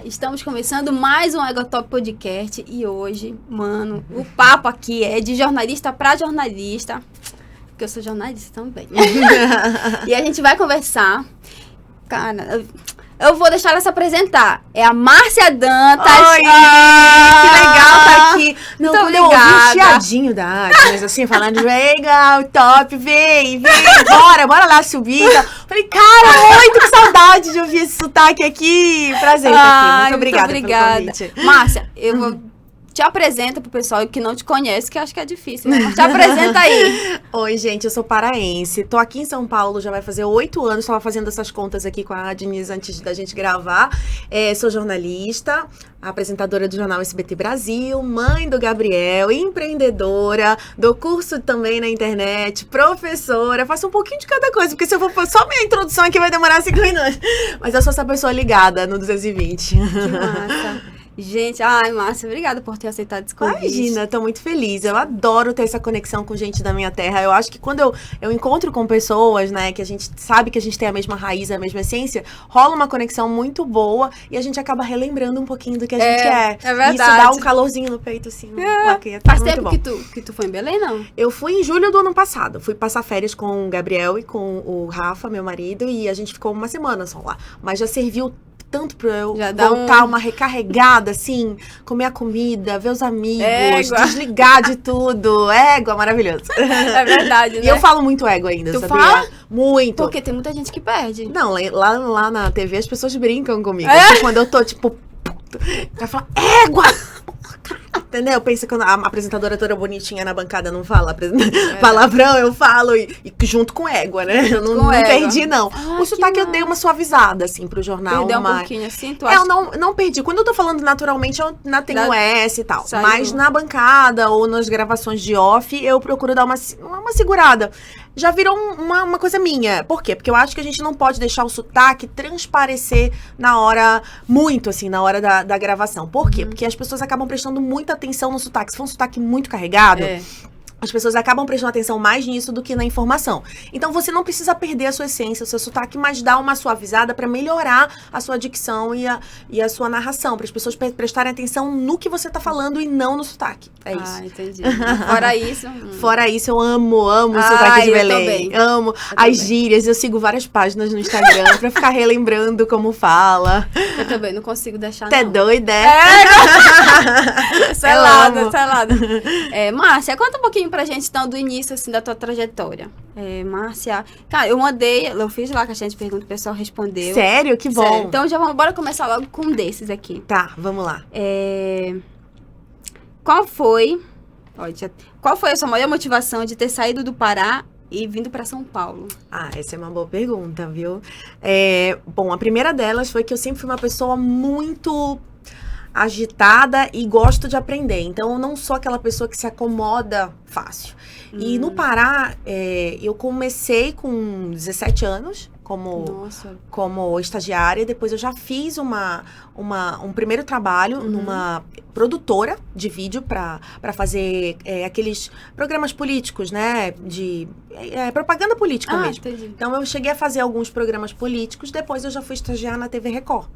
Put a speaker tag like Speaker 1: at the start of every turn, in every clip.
Speaker 1: Estamos começando mais um Egotop Podcast e hoje, mano, o papo aqui é de jornalista para jornalista, porque eu sou jornalista também. E a gente vai conversar, cara, eu vou deixar ela se apresentar. É a Márcia Dantas.
Speaker 2: Oi, que legal tá aqui. Não,
Speaker 1: muito
Speaker 2: quando eu ouvi o chiadinho da Agnes, assim, falando, legal, top, vem, bora lá subir. Falei, cara, muito que saudade de ouvir esse sotaque aqui. Prazer estar aqui, muito obrigada pelo convite.
Speaker 1: Márcia, eu vou... Te apresenta pro pessoal que não te conhece, que eu acho que é difícil, né? Mas te apresenta aí.
Speaker 2: Oi, gente, eu sou paraense. Tô aqui em São Paulo, já vai fazer 8 anos. Tava fazendo essas contas aqui com a Agnes antes da gente gravar. Sou jornalista, apresentadora do jornal SBT Brasil, mãe do Gabriel, empreendedora, dou curso também na internet, professora. Faço um pouquinho de cada coisa, porque se eu for só minha introdução aqui vai demorar 5 minutos. Mas eu sou essa pessoa ligada no 220.
Speaker 1: Que massa. Gente, Márcia, obrigada por ter aceitado esse convite.
Speaker 2: Imagina, tô muito feliz. Eu adoro ter essa conexão com gente da minha terra. Eu acho que quando eu encontro com pessoas, né, que a gente sabe que a gente tem a mesma raiz, a mesma essência, rola uma conexão muito boa e a gente acaba relembrando um pouquinho do que a gente é.
Speaker 1: É verdade.
Speaker 2: E isso dá um calorzinho no peito, assim.
Speaker 1: Faz tempo que tu foi em Belém, não?
Speaker 2: Eu fui em julho do ano passado. Fui passar férias com o Gabriel e com o Rafa, meu marido, e a gente ficou uma semana só lá. Mas já serviu tanto pra eu voltar uma recarregada, assim, comer a comida, ver os amigos, desligar de tudo. Égua, maravilhoso.
Speaker 1: É verdade, né?
Speaker 2: E eu falo muito égua ainda, sabia?
Speaker 1: Fala?
Speaker 2: Muito.
Speaker 1: Porque tem muita gente que perde.
Speaker 2: Não, lá na TV as pessoas brincam comigo. Assim, quando eu tô, tipo, ela fala, égua! Entendeu? Pensa que a apresentadora toda bonitinha na bancada não fala palavrão, eu falo e junto com égua, né? Eu não perdi, não. O sotaque eu dei uma suavizada, assim, pro jornal.
Speaker 1: Perdeu um pouquinho, assim, tu acha?
Speaker 2: Eu não perdi. Quando eu tô falando naturalmente, eu ainda tenho o S e tal.
Speaker 1: Saiu.
Speaker 2: Mas na bancada ou nas gravações de off, eu procuro dar uma segurada. Já virou uma coisa minha. Por quê? Porque eu acho que a gente não pode deixar o sotaque transparecer na hora, muito assim, na hora da gravação. Por quê? Porque as pessoas acabam prestando muita atenção no sotaque. Se for um sotaque muito carregado, as pessoas acabam prestando atenção mais nisso do que na informação. Então, você não precisa perder a sua essência, o seu sotaque, mas dá uma suavizada para melhorar a sua dicção e a sua narração, para as pessoas prestarem atenção no que você tá falando e não no sotaque. É isso.
Speaker 1: Entendi. Fora isso...
Speaker 2: Fora isso, eu amo o sotaque de Belém.
Speaker 1: Também.
Speaker 2: Amo as gírias. Eu sigo várias páginas no Instagram pra ficar relembrando como fala.
Speaker 1: Eu também não consigo deixar,
Speaker 2: Tá doida,
Speaker 1: Selada. Márcia, conta um pouquinho pra gente, então, do início, assim, da tua trajetória. Márcia, cara, eu fiz lá que a gente pergunta, o pessoal respondeu.
Speaker 2: Sério? Que bom.
Speaker 1: Sério. Então, bora começar logo com um desses aqui.
Speaker 2: Tá, vamos lá.
Speaker 1: Qual foi a sua maior motivação de ter saído do Pará e vindo pra São Paulo?
Speaker 2: Essa é uma boa pergunta, viu? Bom, a primeira delas foi que eu sempre fui uma pessoa muito agitada e gosto de aprender. Então, eu não sou aquela pessoa que se acomoda fácil. E no Pará, eu comecei com 17 anos como estagiária. Depois eu já fiz um primeiro trabalho numa produtora de vídeo para fazer aqueles programas políticos, né? De propaganda política mesmo.
Speaker 1: Entendi.
Speaker 2: Então, eu cheguei a fazer alguns programas políticos. Depois eu já fui estagiar na TV Record.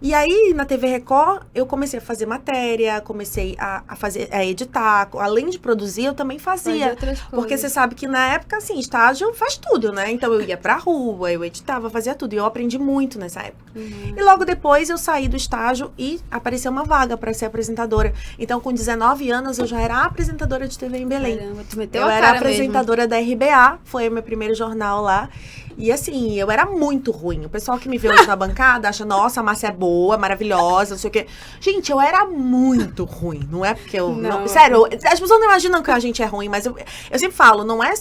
Speaker 2: E aí, na TV Record, eu comecei a fazer matéria, comecei a editar. Além de produzir, eu também fazia. Porque você sabe que na época, assim, estágio faz tudo, né? Então, eu ia pra rua, eu editava, fazia tudo. E eu aprendi muito nessa época. E logo depois, eu saí do estágio e apareceu uma vaga pra ser apresentadora. Então, com 19 anos, eu já era apresentadora de TV em Belém.
Speaker 1: Caramba, tu meteu
Speaker 2: eu
Speaker 1: a
Speaker 2: era
Speaker 1: cara
Speaker 2: apresentadora da RBA, foi o meu primeiro jornal lá. E assim, eu era muito ruim. O pessoal que me vê hoje na bancada acha, nossa, a Márcia é boa, maravilhosa, não sei o quê. Gente, eu era muito ruim. Não é porque eu... Não, sério, as pessoas não imaginam que a gente é ruim, mas eu sempre falo, não é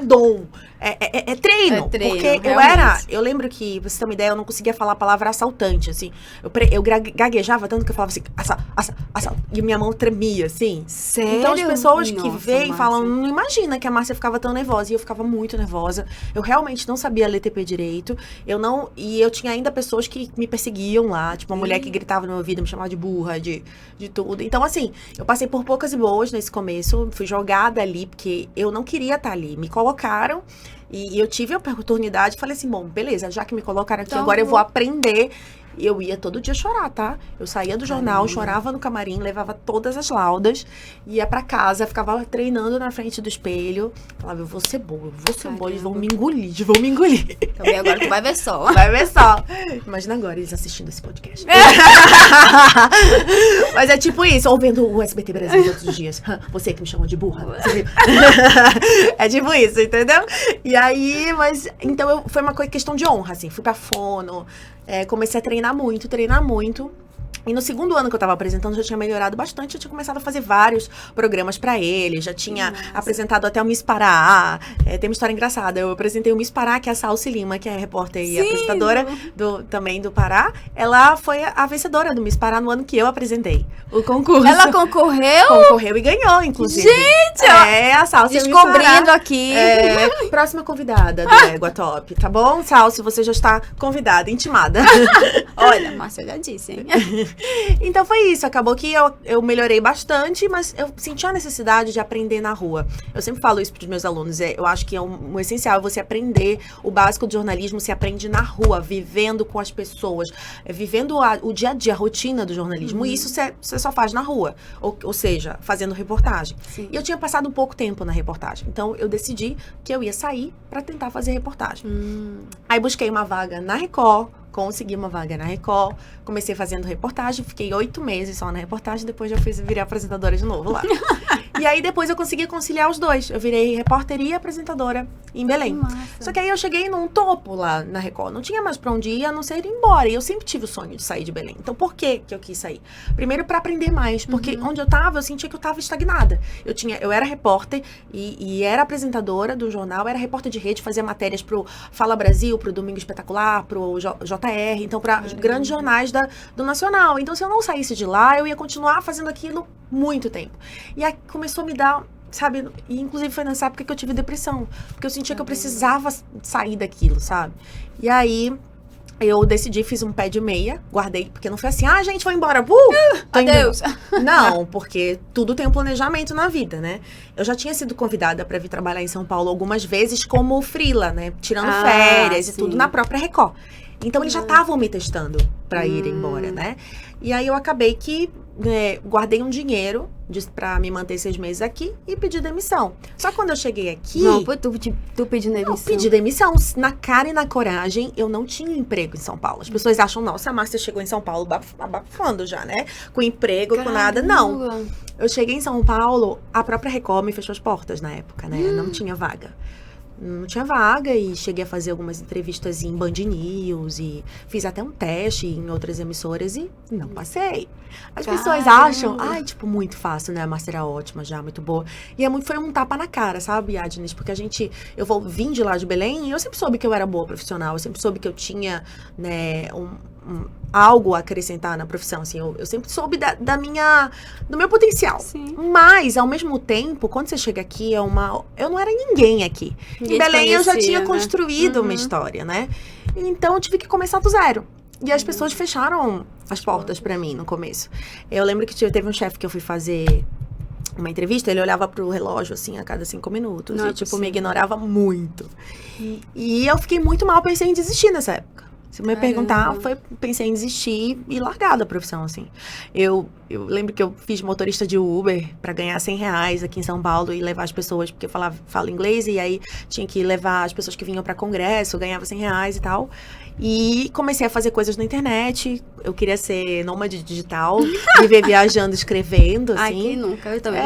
Speaker 2: dom. É treino. Porque eu lembro que, pra você ter uma ideia, eu não conseguia falar a palavra assaltante, assim. Eu gaguejava tanto que eu falava assim, assalto. E minha mão tremia, assim.
Speaker 1: Sério?
Speaker 2: Então as pessoas que veem
Speaker 1: Márcia
Speaker 2: falam, não imagina que a Márcia ficava tão nervosa. E eu ficava muito nervosa. Eu realmente não sabia ler TP direito. E eu tinha ainda pessoas que me perseguiam lá. Tipo, uma mulher que gritava no meu ouvido, me chamava de burra, de tudo. Então, assim, eu passei por poucas e boas nesse começo. Fui jogada ali, porque eu não queria estar ali. Me colocaram. E eu tive a oportunidade, falei assim, bom, beleza, já que me colocaram aqui, então, agora eu vou aprender E eu ia todo dia chorar, tá? Eu saía do jornal, chorava no camarim, levava todas as laudas, ia pra casa, ficava treinando na frente do espelho. Falava, eu vou ser boa, eles vão me engolir,
Speaker 1: Também agora tu vai ver só.
Speaker 2: Vai ver só. Imagina agora eles assistindo esse podcast. Mas é tipo isso, ou vendo o SBT Brasil todos os dias. Você que me chamou de burra. É tipo isso, entendeu? E aí, mas... Então, foi uma questão de honra, assim. Fui pra fono, comecei a treinar muito. E no segundo ano que eu tava apresentando, já tinha melhorado bastante. Eu tinha começado a fazer vários programas pra ele. Já tinha apresentado até o Miss Pará. Tem uma história engraçada. Eu apresentei o Miss Pará, que é a Salsi Lima, que é repórter e apresentadora também do Pará. Ela foi a vencedora do Miss Pará no ano que eu apresentei o concurso.
Speaker 1: Ela concorreu?
Speaker 2: Concorreu e ganhou, inclusive.
Speaker 1: Gente!
Speaker 2: A Salsi
Speaker 1: descobrindo aqui.
Speaker 2: Próxima convidada do Égua Top, tá bom? Salsi, você já está convidada, intimada.
Speaker 1: Olha, Márcia já disse, hein?
Speaker 2: Então foi isso, acabou que eu melhorei bastante, mas eu senti a necessidade de aprender na rua. Eu sempre falo isso pros meus alunos, eu acho que o essencial é você aprender o básico do jornalismo, se aprende na rua, vivendo com as pessoas, vivendo o dia a dia, a rotina do jornalismo, e isso você só faz na rua, ou seja, fazendo reportagem.
Speaker 1: Sim.
Speaker 2: E eu tinha passado um pouco tempo na reportagem, então eu decidi que eu ia sair pra tentar fazer reportagem. Aí busquei uma vaga na Record, consegui uma vaga na Record, comecei fazendo reportagem, fiquei 8 meses só na reportagem, depois já virei apresentadora de novo lá. E aí depois eu consegui conciliar os dois. Eu virei repórter e apresentadora em Belém. Só que aí eu cheguei num topo lá na Record. Não tinha mais pra onde ir, a não ser ir embora. E eu sempre tive o sonho de sair de Belém. Então por que eu quis sair? Primeiro pra aprender mais, porque onde eu tava, eu sentia que eu tava estagnada. Eu era repórter e era apresentadora do jornal, era repórter de rede, fazia matérias pro Fala Brasil, pro Domingo Espetacular, pro JR, então para grandes jornais do Nacional. Então se eu não saísse de lá, eu ia continuar fazendo aquilo muito tempo. E aí começou a me dar, sabe, e inclusive foi nessa época que eu tive depressão, porque eu sentia que eu precisava sair daquilo, sabe? E aí eu decidi, fiz um pé de meia, guardei, porque não foi assim, gente, vou embora, tô indo.
Speaker 1: Adeus.
Speaker 2: Não, porque tudo tem um planejamento na vida, né? Eu já tinha sido convidada para vir trabalhar em São Paulo algumas vezes como freela, né? Tirando férias e tudo na própria Record. Então, eles já estavam me testando pra ir embora, né? E aí, eu acabei que guardei um dinheiro pra me manter 6 meses aqui e pedi demissão. Só que quando eu cheguei aqui...
Speaker 1: Não, tu pediu demissão.
Speaker 2: Eu pedi demissão. Na cara e na coragem, eu não tinha emprego em São Paulo. As pessoas acham, nossa, a Márcia chegou em São Paulo abafando já, né? Com emprego, com nada. Não. Eu cheguei em São Paulo, a própria Record me fechou as portas na época, né? Não tinha vaga. Não tinha vaga e cheguei a fazer algumas entrevistas em Band News e fiz até um teste em outras emissoras e não passei. As pessoas acham, tipo, muito fácil, né? A Márcia era ótima já, muito boa. E foi um tapa na cara, sabe, Adnis? Porque eu vim de lá de Belém e eu sempre soube que eu era boa profissional, eu sempre soube que eu tinha, né, algo a acrescentar na profissão, assim, eu sempre soube do meu potencial.
Speaker 1: Sim.
Speaker 2: Mas, ao mesmo tempo, quando você chega aqui, eu não era ninguém aqui. Em Belém eu já tinha construído uma história, né? Então eu tive que começar do zero. E as pessoas fecharam as portas pra mim no começo. Eu lembro que teve um chefe que eu fui fazer uma entrevista, ele olhava pro relógio, assim, a cada 5 minutos.
Speaker 1: Não,
Speaker 2: e, tipo, me ignorava muito. E eu fiquei muito mal, pensei em desistir nessa época. Se me perguntar, pensei em desistir e largar da profissão, assim. Eu lembro que eu fiz motorista de Uber pra ganhar R$100 aqui em São Paulo e levar as pessoas, porque eu falo inglês, e aí tinha que levar as pessoas que vinham pra congresso, eu ganhava R$100 e tal. E comecei a fazer coisas na internet. Eu queria ser nômade digital, viver viajando, escrevendo, assim.
Speaker 1: Ai, quem nunca? Eu também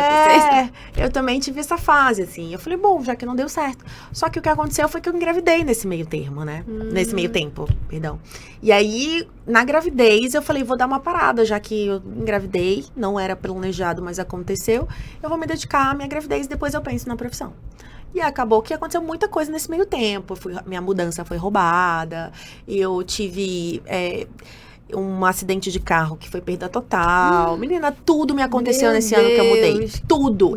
Speaker 2: eu também tive essa fase, assim. Eu falei, bom, já que não deu certo. Só que o que aconteceu foi que eu engravidei nesse meio termo, né? Nesse meio tempo, perdão. E aí, na gravidez, eu falei, vou dar uma parada, já que eu engravidei, não era planejado, mas aconteceu. Eu vou me dedicar à minha gravidez e depois eu penso na profissão. E acabou que aconteceu muita coisa nesse meio tempo. Minha mudança foi roubada. Eu tive um acidente de carro que foi perda total. Menina, tudo me aconteceu nesse ano que eu mudei. Tudo.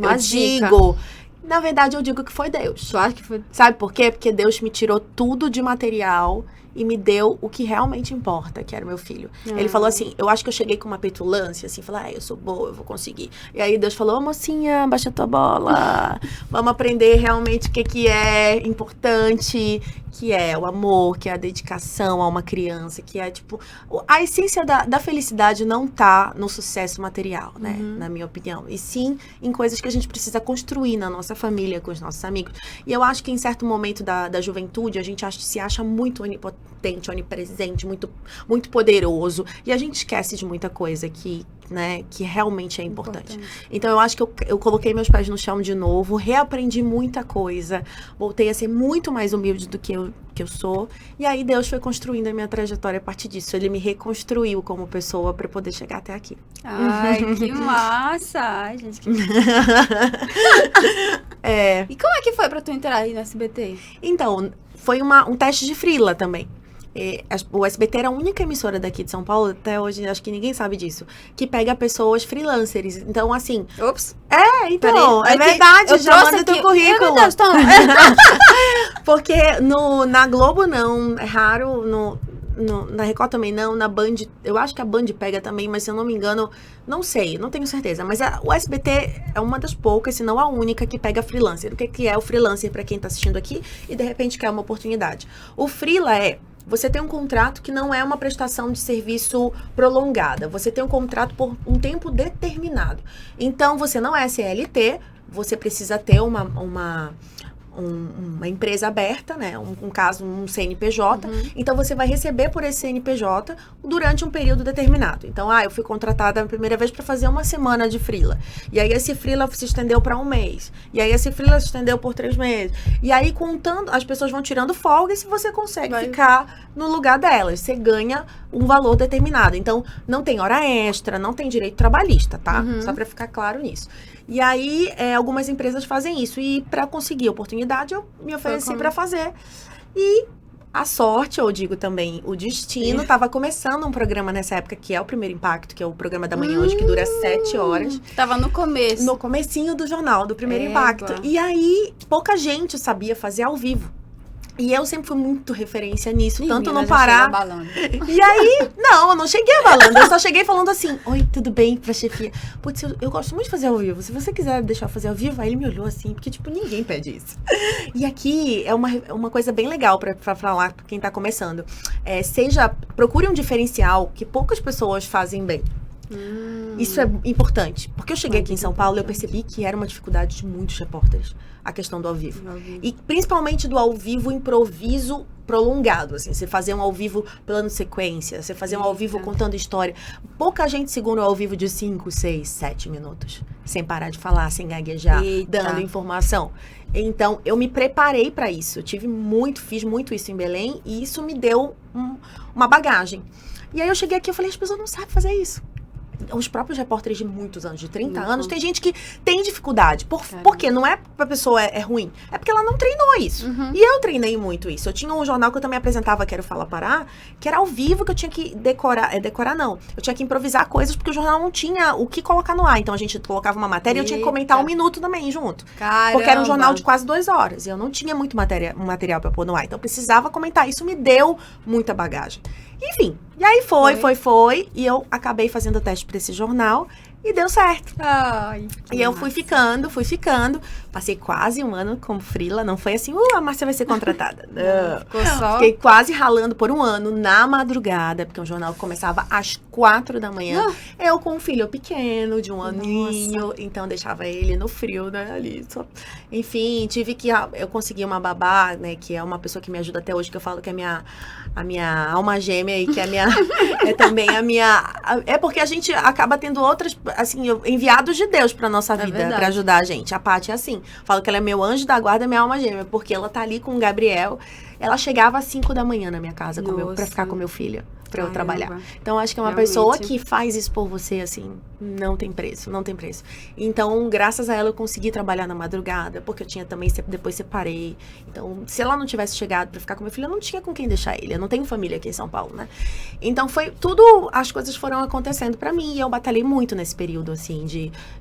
Speaker 2: Na verdade, eu digo que foi Deus.
Speaker 1: Tu acha que foi?
Speaker 2: Sabe por quê? Porque Deus me tirou tudo de material e me deu o que realmente importa, que era o meu filho. Ele falou assim, eu acho que eu cheguei com uma petulância, assim, falei, eu sou boa, eu vou conseguir. E aí Deus falou, mocinha, baixa tua bola, vamos aprender realmente o que é importante, que é o amor, que é a dedicação a uma criança, que é, tipo, a essência da felicidade não tá no sucesso material, né, na minha opinião, e sim em coisas que a gente precisa construir na nossa família, com os nossos amigos. E eu acho que em certo momento da juventude, a gente se acha muito onipotente, onipresente, muito, muito poderoso, e a gente esquece de muita coisa que realmente é importante. Então, eu acho que eu coloquei meus pés no chão de novo, reaprendi muita coisa, voltei a ser muito mais humilde do que eu sou, e aí Deus foi construindo a minha trajetória a partir disso. Ele me reconstruiu como pessoa para poder chegar até aqui.
Speaker 1: Ai, que massa! Ai, gente, que... E como é que foi para tu entrar aí no SBT?
Speaker 2: Então, foi um teste de freela também. O SBT era a única emissora daqui de São Paulo, até hoje, acho que ninguém sabe disso, que pega pessoas freelancers. Então, assim...
Speaker 1: Ops!
Speaker 2: Então,
Speaker 1: peraí,
Speaker 2: é verdade, já manda teu currículo.
Speaker 1: Meu Deus,
Speaker 2: Porque na Globo não, é raro, na Record também não, na Band, eu acho que a Band pega também, mas se eu não me engano, não sei, não tenho certeza. Mas o SBT é uma das poucas, se não a única, que pega freelancer. O que é o freelancer para quem tá assistindo aqui e de repente quer uma oportunidade? O freela você tem um contrato que não é uma prestação de serviço prolongada. Você tem um contrato por um tempo determinado. Então, você não é CLT, você precisa ter uma empresa aberta, né? Um CNPJ. Então, você vai receber por esse CNPJ durante um período determinado. Então, eu fui contratada a primeira vez para fazer uma semana de freela. E aí, esse freela se estendeu para um mês. E aí, esse freela se estendeu por 3 meses. E aí, contando, as pessoas vão tirando folga e se você consegue ficar no lugar delas, você ganha um valor determinado. Então, não tem hora extra, não tem direito trabalhista, tá? Só para ficar claro nisso. E aí, algumas empresas fazem isso. E para conseguir oportunidade, eu me ofereci para fazer. E a sorte, eu digo também, o destino, estava começando um programa nessa época, que é o Primeiro Impacto, que é o programa da manhã hoje, que dura 7 horas.
Speaker 1: Tava no começo.
Speaker 2: No comecinho do jornal, do Primeiro Impacto. E aí, pouca gente sabia fazer ao vivo. E eu sempre fui muito referência nisso, tanto no Pará. E aí, eu não cheguei abalando, eu só cheguei falando assim, oi, tudo bem, pra chefia. Putz, eu gosto muito de fazer ao vivo, se você quiser deixar eu fazer ao vivo, aí ele me olhou assim, porque, tipo, ninguém pede isso. E aqui é uma coisa bem legal pra falar pra quem tá começando. Procure um diferencial que poucas pessoas fazem bem. Isso é importante, porque eu cheguei aqui em São Paulo e eu percebi que era uma dificuldade de muitos repórteres, a questão do ao vivo. E principalmente do ao vivo improviso prolongado, assim, você fazer um ao vivo plano sequência, você fazer um ao vivo contando história. Pouca gente segura o ao vivo de 5, 6, 7 minutos, sem parar de falar, sem gaguejar, dando informação. Então, eu me preparei para isso, fiz muito isso em Belém e isso me deu uma bagagem. E aí eu cheguei aqui e falei, as pessoas não sabem fazer isso. Os próprios repórteres de muitos anos, de 30 anos, tem gente que tem dificuldade. Por quê? Não é porque a pessoa é ruim, é porque ela não treinou isso. E eu treinei muito isso. Eu tinha um jornal que eu também apresentava, que era o Fala Pará, que era ao vivo, que eu tinha que decorar não. Eu tinha que improvisar coisas, porque o jornal não tinha o que colocar no ar. Então, a gente colocava uma matéria e eu tinha que comentar 1 minuto também, junto.
Speaker 1: Caramba.
Speaker 2: Porque era um jornal de quase 2 horas. E eu não tinha muito material pra pôr no ar. Então, eu precisava comentar. Isso me deu muita bagagem. Enfim, e aí foi. E eu acabei fazendo o teste pra esse jornal e deu certo. E eu fui ficando. Passei quase 1 ano como freela. Não foi assim, a Márcia vai ser contratada. Não. Fiquei quase ralando por 1 ano na madrugada, porque o jornal começava às 4 da manhã. Eu com um filho pequeno, de 1 aninho. Então, deixava ele no frio, né, ali. Enfim, eu consegui uma babá, né, que é uma pessoa que me ajuda até hoje, que eu falo que é a minha alma gêmea e que é também a minha... É porque a gente acaba tendo outras, assim, enviados de Deus pra nossa vida, pra ajudar a gente. A Paty é assim. Falo que ela é meu anjo da guarda, minha alma gêmea, porque ela tá ali com o Gabriel. Ela chegava às 5 da manhã na minha casa pra ficar com meu filho, pra eu trabalhar. Então, acho que é uma pessoa que faz isso por você, assim, não tem preço. Então, graças a ela, eu consegui trabalhar na madrugada, porque eu tinha também, depois separei. Então, se ela não tivesse chegado pra ficar com meu filho, eu não tinha com quem deixar ele. Eu não tenho família aqui em São Paulo, né? Então, as coisas foram acontecendo pra mim, e eu batalhei muito nesse período, assim,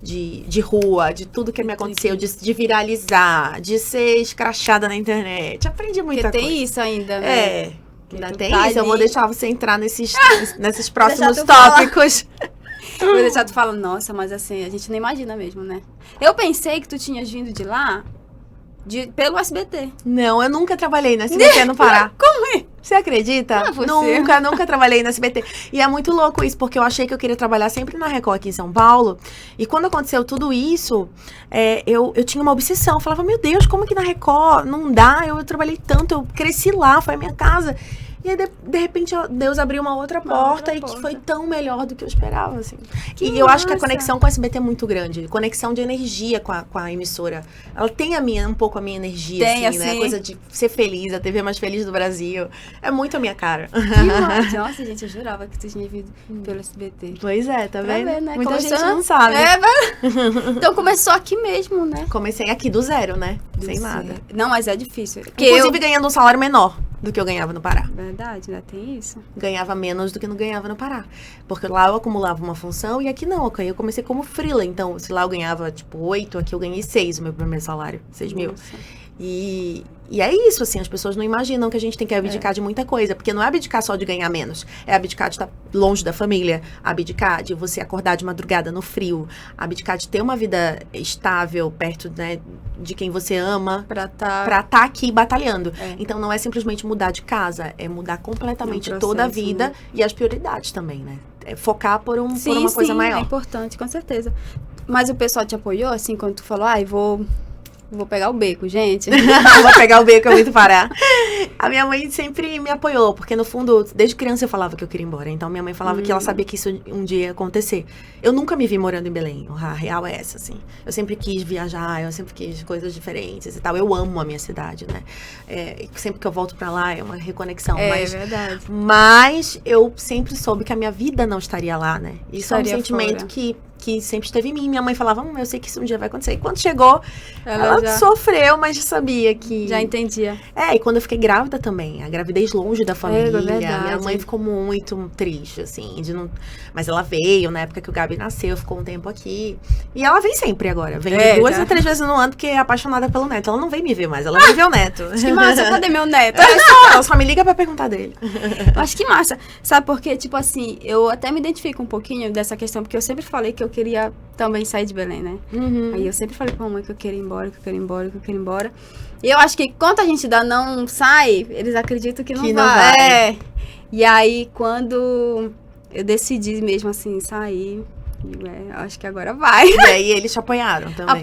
Speaker 2: de rua, de tudo que me aconteceu, de viralizar, de ser escrachada na internet. Aprendi muita coisa.
Speaker 1: Tem isso ainda, né? Porque
Speaker 2: Ainda
Speaker 1: tu
Speaker 2: tem
Speaker 1: tá
Speaker 2: isso, eu vou
Speaker 1: ali,
Speaker 2: deixar você entrar nesses próximos
Speaker 1: tu falar.
Speaker 2: tópicos.
Speaker 1: vou deixar tu falando, nossa, mas assim, a gente não imagina mesmo, né? Eu pensei que tu tinhas vindo de lá pelo SBT.
Speaker 2: Não, eu nunca trabalhei no SBT no Pará.
Speaker 1: Como é?
Speaker 2: Você acredita?
Speaker 1: Não é possível.
Speaker 2: Nunca trabalhei no SBT. E é muito louco isso, porque eu achei que eu queria trabalhar sempre na Record aqui em São Paulo. E quando aconteceu tudo isso, eu tinha uma obsessão. Eu falava, meu Deus, como que na Record não dá? Eu trabalhei tanto, eu cresci lá, foi a minha casa. E aí, de repente, Deus abriu uma outra porta e que foi tão melhor do que eu esperava, assim. E eu acho que a conexão com o SBT é muito grande. Conexão de energia com a emissora. Ela tem um pouco a minha energia, assim, né? Coisa de ser feliz, a TV mais feliz do Brasil. É muito a minha cara.
Speaker 1: Que nossa, gente, eu jurava que tu tinha vindo pelo SBT.
Speaker 2: Pois é, tá vendo?
Speaker 1: Ver, né?
Speaker 2: Muita gente não sabe.
Speaker 1: Então começou aqui mesmo, né?
Speaker 2: Comecei aqui do zero, né? Sem nada.
Speaker 1: Não, mas é difícil.
Speaker 2: Inclusive ganhando um salário menor do que eu ganhava no Pará.
Speaker 1: Verdade, ainda tem isso.
Speaker 2: Ganhava menos do que não ganhava no Pará. Porque lá eu acumulava uma função e aqui não. Ok, eu comecei como freela. Então, se lá eu ganhava, tipo, 8, aqui eu ganhei 6 o meu primeiro salário. 6 mil. E é isso, assim, as pessoas não imaginam que a gente tem que abdicar de muita coisa. Porque não é abdicar só de ganhar menos. É abdicar de estar longe da família. Abdicar de você acordar de madrugada no frio. Abdicar de ter uma vida estável perto, né, de quem você ama.
Speaker 1: Pra tá
Speaker 2: aqui batalhando. Então, não é simplesmente mudar de casa. É mudar completamente toda a vida. Né? E as prioridades também, né? É focar por uma coisa maior.
Speaker 1: É importante, com certeza. Mas o pessoal te apoiou, assim, quando tu falou, vou pegar o beco, gente.
Speaker 2: Vou pegar o beco, é muito parar. A minha mãe sempre me apoiou, porque no fundo, desde criança eu falava que eu queria ir embora. Então, minha mãe falava que ela sabia que isso um dia ia acontecer. Eu nunca me vi morando em Belém. A real é essa, assim. Eu sempre quis viajar, eu sempre quis coisas diferentes e tal. Eu amo a minha cidade, né? Sempre que eu volto pra lá, é uma reconexão.
Speaker 1: É verdade.
Speaker 2: Mas eu sempre soube que a minha vida não estaria lá, né? Isso é um sentimento que sempre esteve em mim. Minha mãe falava, eu sei que isso um dia vai acontecer. E quando chegou, ela sofreu, mas já sabia que...
Speaker 1: Já entendia.
Speaker 2: E quando eu fiquei grávida também, a gravidez longe da família.
Speaker 1: Verdade.
Speaker 2: Minha mãe ficou muito triste, assim, de não... Mas ela veio, na época que o Gabi nasceu, ficou um tempo aqui. E ela vem sempre agora. Vem 2 ou 3 vezes no ano, porque é apaixonada pelo neto. Ela não vem me ver mais, ela vem ver o neto.
Speaker 1: Que massa, cadê meu neto?
Speaker 2: Ela só me liga pra perguntar dele.
Speaker 1: Acho que massa. Sabe por quê? Tipo assim, eu até me identifico um pouquinho dessa questão, porque eu sempre falei que eu queria também sair de Belém, né? Aí eu sempre falei pra mamãe que eu queria ir embora, que eu queria ir embora, que eu queria ir embora. E eu acho que enquanto a gente ainda não sai, eles acreditam que não vai. E aí, quando eu decidi mesmo assim, sair, acho que agora vai.
Speaker 2: E aí eles te apoiaram também?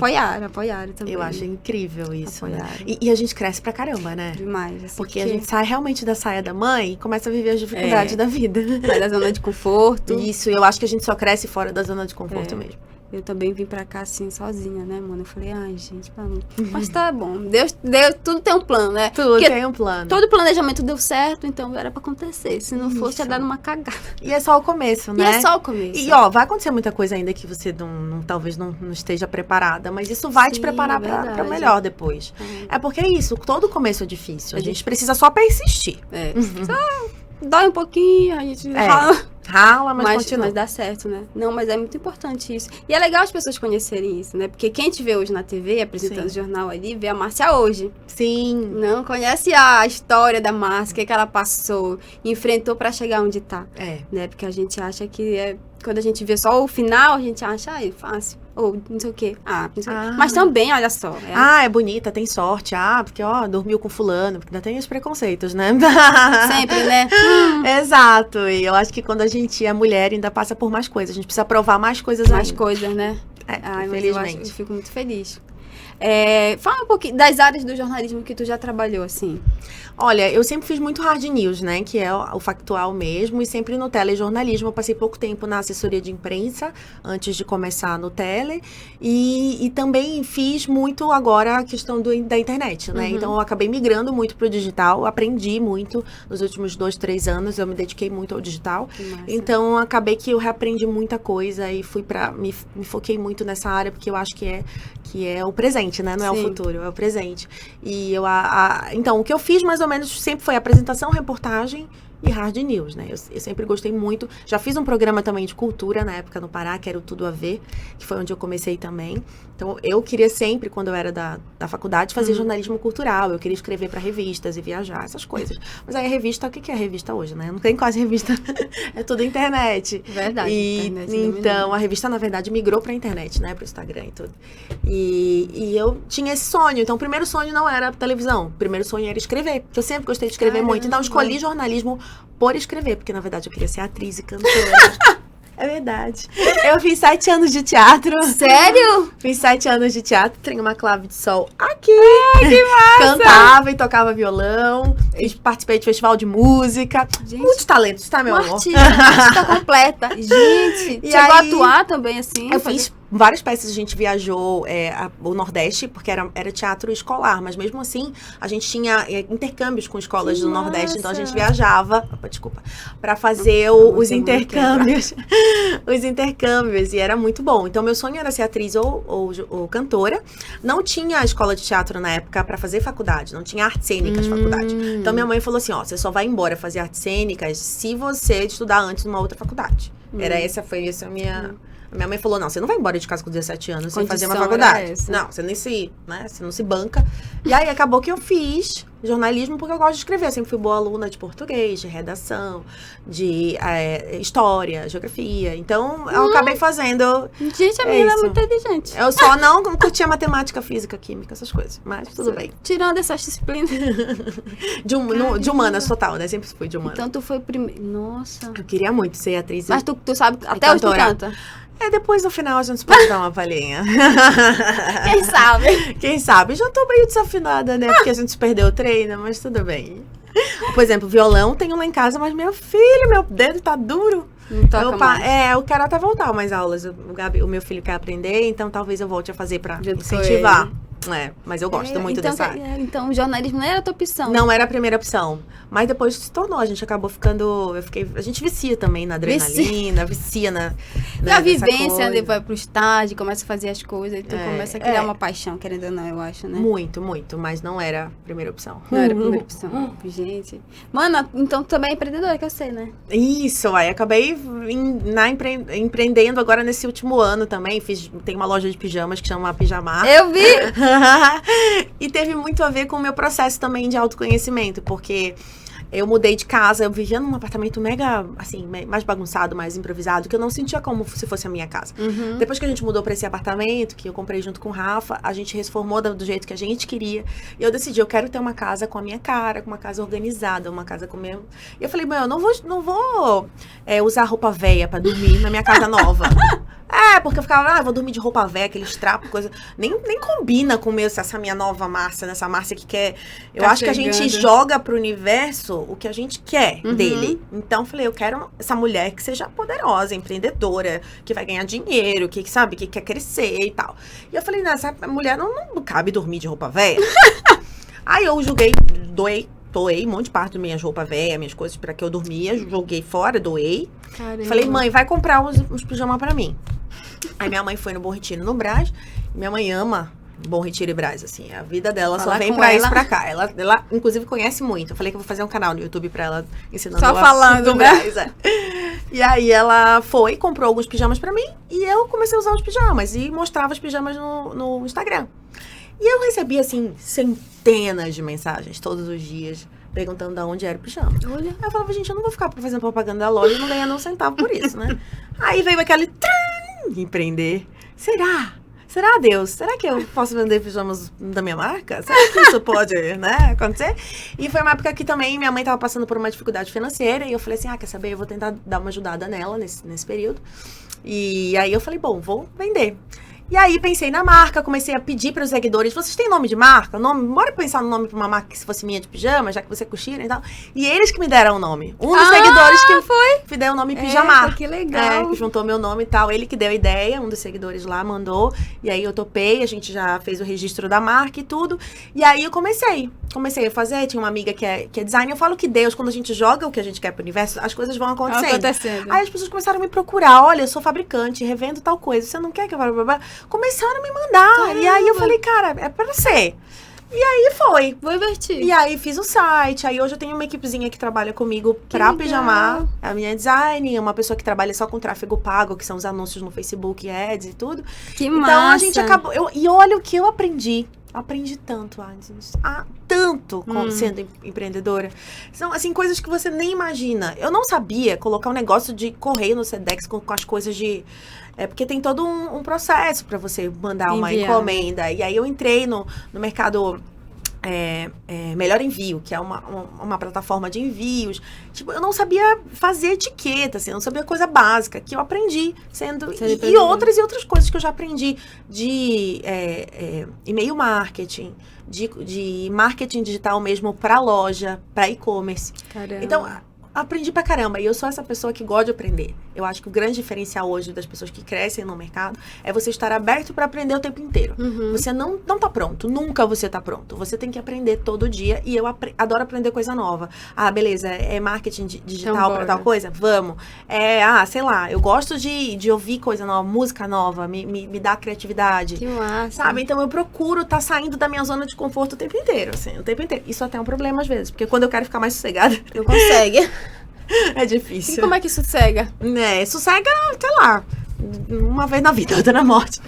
Speaker 1: Apoiaram também.
Speaker 2: Eu acho incrível isso, né? E a gente cresce pra caramba, né?
Speaker 1: Demais. Assim,
Speaker 2: porque a gente sai realmente da saia da mãe e começa a viver as dificuldades da vida.
Speaker 1: Sai da zona de conforto.
Speaker 2: Isso, eu acho que a gente só cresce fora da zona de conforto mesmo.
Speaker 1: Eu também vim pra cá assim, sozinha, né, mano? Eu falei, gente, mas tá bom. Deus, tudo tem um plano, né?
Speaker 2: Tudo tem um plano.
Speaker 1: Todo planejamento deu certo, então era pra acontecer. Se não fosse, ia dar uma cagada.
Speaker 2: E é só o começo, né?
Speaker 1: E é só o começo.
Speaker 2: E, vai acontecer muita coisa ainda que você talvez não esteja preparada, mas isso vai te preparar pra melhor depois. É porque é isso, todo começo é difícil. A gente precisa só persistir.
Speaker 1: Só dói um pouquinho, a gente
Speaker 2: rala, mas continua.
Speaker 1: Mas dá certo, né? Não, mas é muito importante isso. E é legal as pessoas conhecerem isso, né? Porque quem te vê hoje na TV, apresentando o jornal ali, vê a Márcia hoje.
Speaker 2: Sim.
Speaker 1: Não conhece a história da Márcia, o que ela passou, enfrentou pra chegar onde tá. Né? Porque a gente acha que quando a gente vê só o final, a gente acha, fácil. Ou não sei o quê. Não sei o quê. Mas também, olha só.
Speaker 2: É bonita, tem sorte. Porque, dormiu com fulano. Porque ainda tem os preconceitos, né?
Speaker 1: Sempre, né?
Speaker 2: Exato. E eu acho que quando a gente é mulher, ainda passa por mais coisas. A gente precisa provar mais coisas ainda.
Speaker 1: Mais coisas, né?
Speaker 2: Infelizmente.
Speaker 1: Eu fico muito feliz. Fala um pouquinho das áreas do jornalismo que tu já trabalhou, assim.
Speaker 2: Olha, eu sempre fiz muito hard news, né? Que é o factual mesmo. E sempre no telejornalismo. Eu passei pouco tempo na assessoria de imprensa, antes de começar no tele. E também fiz muito agora a questão da internet, né? Então, eu acabei migrando muito pro digital. Aprendi muito nos últimos 2, 3 anos. Eu me dediquei muito ao digital. Então, acabei que eu reaprendi muita coisa. E me foquei muito nessa área, porque eu acho que é o presente, né? Não é o futuro, é o presente. E então, o que eu fiz mais ou menos sempre foi apresentação, reportagem e hard news, né? Eu sempre gostei muito. Já fiz um programa também de cultura na época no Pará, que era o Tudo a Ver, que foi onde eu comecei também. Então, eu queria sempre, quando eu era da faculdade, fazer jornalismo cultural. Eu queria escrever para revistas e viajar, essas coisas. Mas aí a revista, o que é a revista hoje, né? Não tem quase revista, é tudo internet.
Speaker 1: Verdade.
Speaker 2: Então, a revista, na verdade, migrou pra internet, né? Pro Instagram e tudo. E eu tinha esse sonho. Então, o primeiro sonho não era televisão. O primeiro sonho era escrever. Porque eu sempre gostei de escrever muito. Então, eu escolhi jornalismo por escrever. Porque, na verdade, eu queria ser atriz e cantora. É verdade. Eu fiz 7 anos de teatro.
Speaker 1: Sério?
Speaker 2: Fiz 7 anos de teatro. Tenho uma clave de sol aqui.
Speaker 1: Ai, que massa!
Speaker 2: Cantava e tocava violão. Participei de festival de música.
Speaker 1: Gente,
Speaker 2: muitos talentos, tá, meu amor?
Speaker 1: Artista completa. Gente,
Speaker 2: E
Speaker 1: chegou a
Speaker 2: aí,
Speaker 1: atuar também, assim?
Speaker 2: Eu fiz várias peças, a gente viajou o Nordeste, porque era teatro escolar, mas mesmo assim, a gente tinha intercâmbios com escolas
Speaker 1: Que
Speaker 2: do Nordeste,
Speaker 1: massa.
Speaker 2: então a gente viajava, pra fazer os intercâmbios. Os intercâmbios, e era muito bom. Então, meu sonho era ser atriz ou cantora. Não tinha escola de teatro na época pra fazer faculdade, não tinha artes cênicas faculdade. Então, minha mãe falou assim, ó, você só vai embora fazer artes cênicas se você estudar antes numa outra faculdade. Essa a minha... Minha mãe falou, não, você não vai embora de casa com 17 anos sem fazer uma faculdade. Não, você não se banca. E aí, acabou que eu fiz jornalismo porque eu gosto de escrever. Eu sempre fui boa aluna de português, de redação, de história, geografia. Então, eu acabei fazendo.
Speaker 1: Gente, a menina é muito inteligente.
Speaker 2: Eu só não curtia matemática, física, química, essas coisas. Mas tudo bem.
Speaker 1: Tirando essas disciplinas.
Speaker 2: De humanas total, né? Sempre fui de humanas.
Speaker 1: Então, tu foi primeiro. Nossa.
Speaker 2: Eu queria muito ser atriz.
Speaker 1: Mas tu sabe, até hoje tu canta.
Speaker 2: Depois no final a gente pode dar uma palhinha.
Speaker 1: Quem sabe?
Speaker 2: Quem sabe? Já tô meio desafinada, né? Porque a gente perdeu o treino, mas tudo bem. Por exemplo, violão tenho lá em casa, mas meu dedo tá duro.
Speaker 1: Não toca mais.
Speaker 2: Eu quero até voltar mais aulas. O meu filho quer aprender, então talvez eu volte a fazer pra incentivar. Mas eu gosto muito dessa área.
Speaker 1: Então, o jornalismo não era a tua opção?
Speaker 2: Não era a primeira opção. Mas depois se tornou. A gente acabou ficando... A gente vicia também na adrenalina, vicia na
Speaker 1: vivência, depois pro estágio, começa a fazer as coisas, e tu começa a criar uma paixão, querendo ou não, eu acho, né?
Speaker 2: Muito, muito. Mas não era a primeira opção.
Speaker 1: Não era a primeira opção. Gente. Mano, então tu também é empreendedora, que eu sei, né?
Speaker 2: Isso, aí acabei empreendendo agora nesse último ano também. Tem uma loja de pijamas que chama Pijamar.
Speaker 1: Eu vi!
Speaker 2: E teve muito a ver com o meu processo também de autoconhecimento, porque eu mudei de casa, eu vivia num apartamento mega, assim, mais bagunçado, mais improvisado, que eu não sentia como se fosse a minha casa. Depois que a gente mudou pra esse apartamento, que eu comprei junto com o Rafa, a gente reformou do jeito que a gente queria, e eu decidi, eu quero ter uma casa com a minha cara, com uma casa organizada, uma casa com o meu... E eu falei, eu não vou usar roupa velha pra dormir na minha casa nova. Porque eu ficava, vou dormir de roupa velha, aqueles trapos, coisa... Nem combina com essa minha nova Márcia, nessa Márcia que quer... Eu acho que a gente joga pro universo o que a gente quer dele. Então, eu falei, eu quero essa mulher que seja poderosa, empreendedora, que vai ganhar dinheiro, que sabe, que quer crescer e tal. E eu falei, essa mulher não cabe dormir de roupa velha. Aí eu doei um monte de parte das minhas roupas velhas, minhas coisas pra que eu dormia, joguei fora, doei.
Speaker 1: Caramba.
Speaker 2: Falei, mãe, vai comprar uns pijamas pra mim. Aí minha mãe foi no Bom Retiro, no Brás. Minha mãe ama Bom Retiro e Brás, assim. A vida dela só vem pra isso pra cá. Ela, inclusive, conhece muito. Eu falei que eu vou fazer um canal no YouTube pra ela, ensinando
Speaker 1: só falando,
Speaker 2: do Brás. E aí ela foi, comprou alguns pijamas pra mim. E eu comecei a usar os pijamas. E mostrava os pijamas no Instagram. E eu recebi, assim, centenas de mensagens todos os dias, perguntando de onde era o pijama.
Speaker 1: Olha.
Speaker 2: Aí eu falava, gente, eu não vou ficar fazendo propaganda da loja e não ganhar nem um centavo por isso, né? Aí veio aquele empreender. Será, Deus? Será que eu posso vender pijamas da minha marca? Será que isso pode, né, acontecer? E foi uma época que também minha mãe tava passando por uma dificuldade financeira e eu falei assim, quer saber? Eu vou tentar dar uma ajudada nela nesse período. E aí eu falei, bom, vou vender. E aí pensei na marca, comecei a pedir para os seguidores, vocês têm nome de marca? Bora pensar no nome para uma marca que se fosse minha de pijama, já que você cochila e tal. E eles que me deram o nome. Um dos seguidores que me deu o nome Pijamar.
Speaker 1: Que legal.
Speaker 2: Que juntou meu nome e tal. Ele que deu a ideia, um dos seguidores lá mandou. E aí eu topei, a gente já fez o registro da marca e tudo. E aí eu comecei a fazer, tinha uma amiga que é designer. Eu falo que Deus, quando a gente joga o que a gente quer pro universo, as coisas vão acontecendo. Aí as pessoas começaram a me procurar, olha, eu sou fabricante, revendo tal coisa, você não quer que eu vá... Começaram a me mandar. Caramba. E aí eu falei, cara, é pra ser. E foi.
Speaker 1: Vou investir.
Speaker 2: E aí fiz o site, aí hoje eu tenho uma equipezinha que trabalha comigo pra Pijamar. A minha design, uma pessoa que trabalha só com tráfego pago, que são os anúncios no Facebook, ads e tudo.
Speaker 1: Que massa.
Speaker 2: Então a gente acabou... E olha o que eu aprendi. Aprendi tanto, Agnes. Tanto sendo empreendedora. São, assim, coisas que você nem imagina. Eu não sabia colocar um negócio de correio no Sedex com as coisas de... porque tem todo um processo para você mandar uma encomenda. E aí eu entrei no mercado... Melhor Envio, que é uma plataforma de envios. Tipo, eu não sabia fazer etiqueta, assim, eu não sabia coisa básica, que eu aprendi e outras coisas que eu já aprendi de e-mail marketing, de marketing digital mesmo para loja, para e-commerce. Então, aprendi pra caramba. E eu sou essa pessoa que gosta de aprender. Eu acho que o grande diferencial hoje das pessoas que crescem no mercado é você estar aberto para aprender o tempo inteiro. Você não tá pronto. Nunca você tá pronto. Você tem que aprender todo dia. E eu adoro aprender coisa nova. Beleza. É marketing digital para tal coisa? Vamos. Sei lá. Eu gosto de ouvir coisa nova, música nova. Me dá criatividade.
Speaker 1: Que massa.
Speaker 2: Sabe? Então eu procuro estar saindo da minha zona de conforto o tempo inteiro. Assim, o tempo inteiro. Isso até é um problema às vezes. Porque quando eu quero ficar mais sossegada...
Speaker 1: Não consegue.
Speaker 2: É difícil.
Speaker 1: E como é que sossega?
Speaker 2: Sossega, sei lá, uma vez na vida, outra na morte.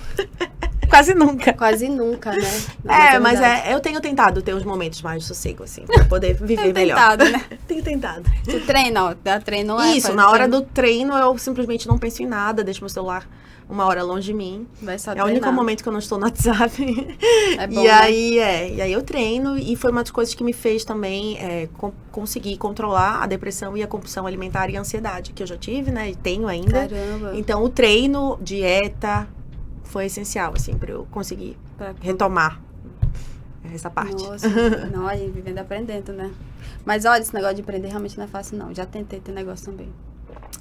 Speaker 2: Quase nunca.
Speaker 1: Quase nunca, né?
Speaker 2: Mas eu tenho tentado ter uns momentos mais de sossego, assim, pra poder viver melhor.
Speaker 1: Tentado, né?
Speaker 2: Tenho tentado.
Speaker 1: Tu treina, dá treino
Speaker 2: Isso, na hora do treino eu simplesmente não penso em nada, deixo meu celular uma hora longe de mim.
Speaker 1: Vai só
Speaker 2: treinar. É o único momento que eu não estou no WhatsApp.
Speaker 1: É bom,
Speaker 2: e aí eu treino e foi uma das coisas que me fez também conseguir controlar a depressão e a compulsão alimentar e a ansiedade, que eu já tive, né? E tenho ainda.
Speaker 1: Caramba.
Speaker 2: Então o treino, dieta, foi essencial, assim, pra eu conseguir retomar essa parte.
Speaker 1: Nossa, não, a gente vivendo aprendendo, né? Mas olha, esse negócio de aprender realmente não é fácil, não. Já tentei ter negócio também.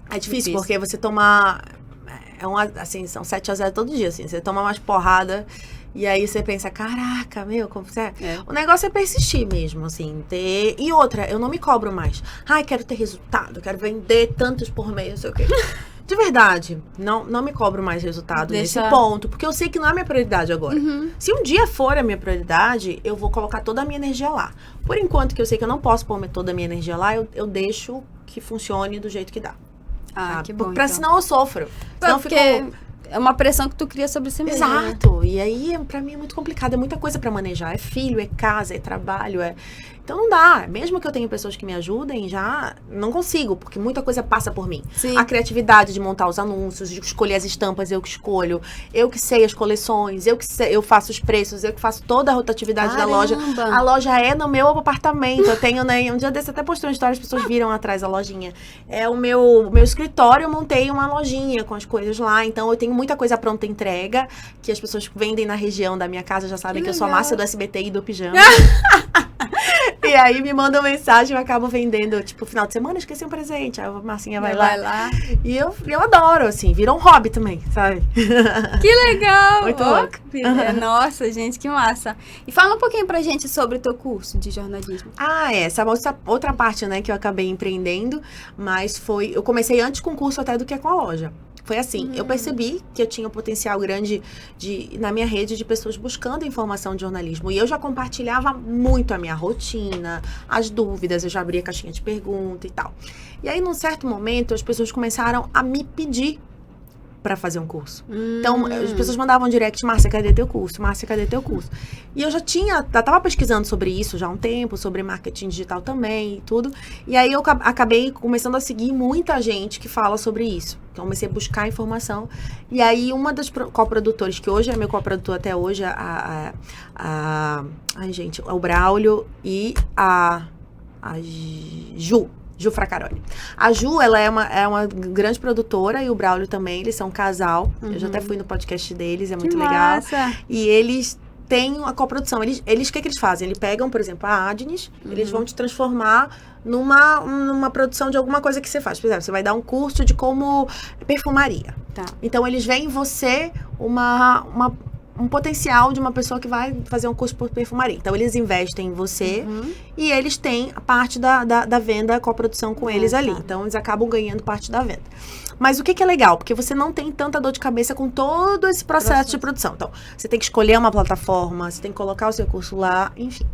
Speaker 2: É difícil, porque você toma... assim, são 7-0 todo dia, assim. Você toma umas porradas e aí você pensa, caraca, meu, como você... O negócio é persistir mesmo, assim, ter... E outra, eu não me cobro mais. Quero ter resultado, quero vender tantos por mês, não sei o quê. De verdade, não me cobro mais resultado nesse ponto, porque eu sei que não é a minha prioridade agora. Se um dia for a minha prioridade, eu vou colocar toda a minha energia lá. Por enquanto que eu sei que eu não posso pôr toda a minha energia lá, eu deixo que funcione do jeito que dá.
Speaker 1: Que bom.
Speaker 2: Pra senão eu sofro. Senão
Speaker 1: porque é uma pressão que tu cria sobre si mesmo.
Speaker 2: Exato. Né? E aí, pra mim, é muito complicado. É muita coisa pra manejar. É filho, é casa, é trabalho, Então não dá. Mesmo que eu tenha pessoas que me ajudem, já não consigo, porque muita coisa passa por mim.
Speaker 1: Sim.
Speaker 2: A criatividade de montar os anúncios, de escolher as estampas, eu que escolho. Eu que sei as coleções, eu faço os preços, eu que faço toda a rotatividade da loja. A loja é no meu apartamento. Eu tenho, né? Um dia desse até postei uma história, as pessoas viram atrás a lojinha. É o meu escritório, eu montei uma lojinha com as coisas lá. Então eu tenho muita coisa pronta entrega, que as pessoas que vendem na região da minha casa já sabem que eu sou a Márcia do SBT e do pijama. E aí me mandam mensagem, eu acabo vendendo, tipo, final de semana, esqueci um presente. Aí a Marcinha vai lá. E eu adoro, assim, virou um hobby também, sabe?
Speaker 1: Que legal!
Speaker 2: Muito louco.
Speaker 1: Nossa, gente, que massa. E fala um pouquinho pra gente sobre o teu curso de jornalismo.
Speaker 2: Essa outra parte, né, que eu acabei empreendendo, mas eu comecei antes com o curso até do que com a loja. Foi assim, eu percebi que eu tinha um potencial grande na minha rede de pessoas buscando informação de jornalismo. E eu já compartilhava muito a minha rotina, as dúvidas, eu já abria caixinha de pergunta e tal. E aí, num certo momento, as pessoas começaram a me pedir para fazer um curso. Então, as pessoas mandavam direct, Márcia, cadê teu curso? Márcia, cadê teu curso? E eu já tava pesquisando sobre isso já há um tempo, sobre marketing digital também e tudo. E aí eu acabei começando a seguir muita gente que fala sobre isso. Então, comecei a buscar informação. E aí, uma das coprodutores, que hoje é meu coprodutor até hoje, o Braulio e a Ju Fracaroli. A Ju, ela é uma grande produtora e o Braulio também, eles são um casal. Eu já até fui no podcast deles, é muito legal.
Speaker 1: Massa.
Speaker 2: E eles têm a coprodução. Eles, o que eles fazem? Eles pegam, por exemplo, a Agnes, eles vão te transformar numa produção de alguma coisa que você faz. Por exemplo, você vai dar um curso de como perfumaria.
Speaker 1: Tá.
Speaker 2: Então, eles veem em você uma um potencial de uma pessoa que vai fazer um curso por perfumaria. Então, eles investem em você e eles têm a parte da venda, a coprodução com eles ali. Então, eles acabam ganhando parte da venda. Mas o que é legal? Porque você não tem tanta dor de cabeça com todo esse processo de produção. Então, você tem que escolher uma plataforma, você tem que colocar o seu curso lá, enfim.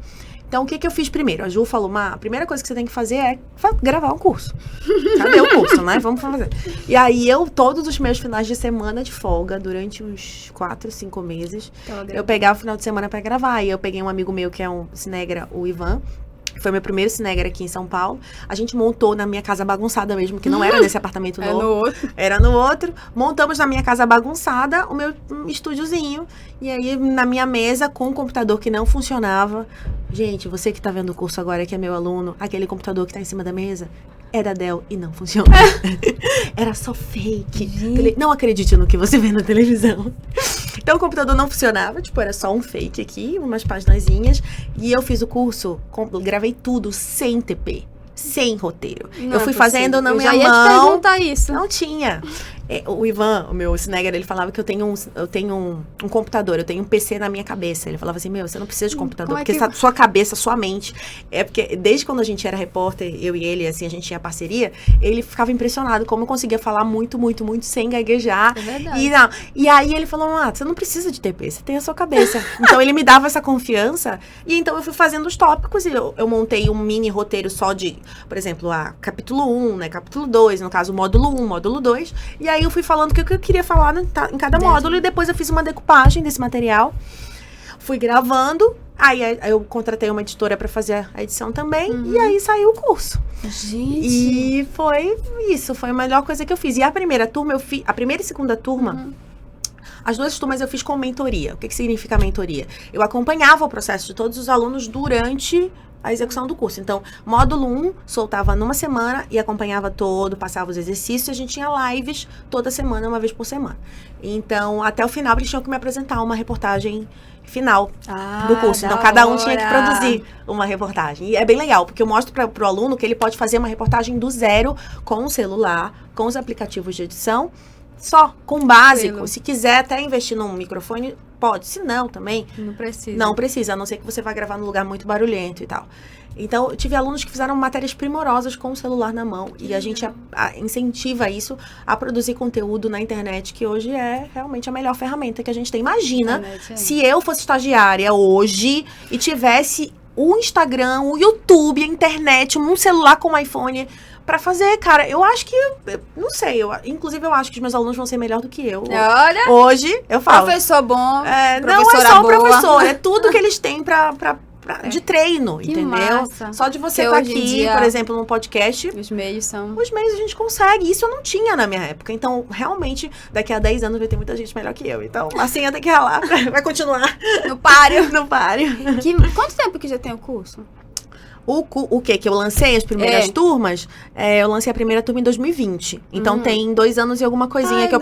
Speaker 2: Então, o que eu fiz primeiro? A Ju falou, a primeira coisa que você tem que fazer é gravar um curso. Cadê o curso, né? Vamos fazer. E aí, todos os meus finais de semana de folga, durante uns 4, 5 meses, eu pegava o final de semana pra gravar. E eu peguei um amigo meu, que é um cinegra, o Ivan, foi meu primeiro cinegra aqui em São Paulo. A gente montou na minha casa bagunçada mesmo, que não era nesse apartamento novo.
Speaker 1: No outro.
Speaker 2: Era no outro. Montamos na minha casa bagunçada o meu estúdiozinho. E aí, na minha mesa, com um computador que não funcionava. Gente, você que tá vendo o curso agora, que é meu aluno, aquele computador que tá em cima da mesa, é da Dell e não funciona. Era só fake. Não acredite no que você vê na televisão. Então, o computador não funcionava, era só um fake aqui, umas paginazinhas. E eu fiz o curso, gravei tudo sem TP, sem roteiro. Eu fui fazendo na minha mão. Eu já ia te
Speaker 1: perguntar isso.
Speaker 2: Não tinha. O Ivan, o meu cinegra, ele falava que eu tenho um computador, eu tenho um PC na minha cabeça. Ele falava assim, você não precisa de computador, porque sua cabeça, sua mente. É porque desde quando a gente era repórter, eu e ele, assim, a gente tinha parceria, ele ficava impressionado como eu conseguia falar muito, muito, muito sem gaguejar.
Speaker 1: É verdade.
Speaker 2: E aí ele falou, você não precisa de TP, você tem a sua cabeça. Então ele me dava essa confiança, e então eu fui fazendo os tópicos, e eu montei um mini roteiro só de, por exemplo, capítulo 1, né, capítulo 2, no caso, módulo 1, módulo 2, e aí eu fui falando o que eu queria falar em cada módulo, e depois eu fiz uma decupagem desse material, fui gravando, aí eu contratei uma editora para fazer a edição também, e aí saiu o curso.
Speaker 1: Gente!
Speaker 2: E foi isso, foi a melhor coisa que eu fiz. E a primeira turma, a primeira e segunda turma, as 2 turmas eu fiz com mentoria. O que significa mentoria? Eu acompanhava o processo de todos os alunos durante a execução do curso. Então, módulo 1, soltava numa semana e acompanhava passava os exercícios, e a gente tinha lives toda semana, uma vez por semana. Então, até o final, eles tinham que me apresentar uma reportagem final do curso. Então, cada um tinha que produzir uma reportagem. E é bem legal, porque eu mostro para o aluno que ele pode fazer uma reportagem do zero, com o celular, com os aplicativos de edição, só, com o básico. Se quiser até investir num microfone, pode. Se não, também.
Speaker 1: Não precisa.
Speaker 2: Não precisa, a não ser que você vá gravar num lugar muito barulhento e tal. Então, eu tive alunos que fizeram matérias primorosas com o celular na mão. E a gente incentiva isso a produzir conteúdo na internet, que hoje é realmente a melhor ferramenta que a gente tem. Imagina se eu fosse estagiária hoje e tivesse o Instagram, o YouTube, a internet, um celular com um iPhone pra fazer, cara. Eu acho que, não sei, inclusive eu acho que os meus alunos vão ser melhor do que eu.
Speaker 1: Olha!
Speaker 2: Hoje, eu falo.
Speaker 1: Professor bom,
Speaker 2: não é só o professor, é tudo que eles têm de treino,
Speaker 1: que
Speaker 2: entendeu?
Speaker 1: Massa.
Speaker 2: Só de você estar aqui, dia, por exemplo, num podcast.
Speaker 1: Os meios
Speaker 2: a gente consegue. Isso eu não tinha na minha época. Então, realmente, daqui a 10 anos vai ter muita gente melhor que eu. Então, assim, eu tenho que ralar. Vai continuar.
Speaker 1: No páreo.
Speaker 2: No páreo.
Speaker 1: Quanto tempo que já tem o curso?
Speaker 2: O que eu lancei as primeiras turmas? Eu lancei a primeira turma em 2020. Então, tem 2 anos e alguma coisinha que eu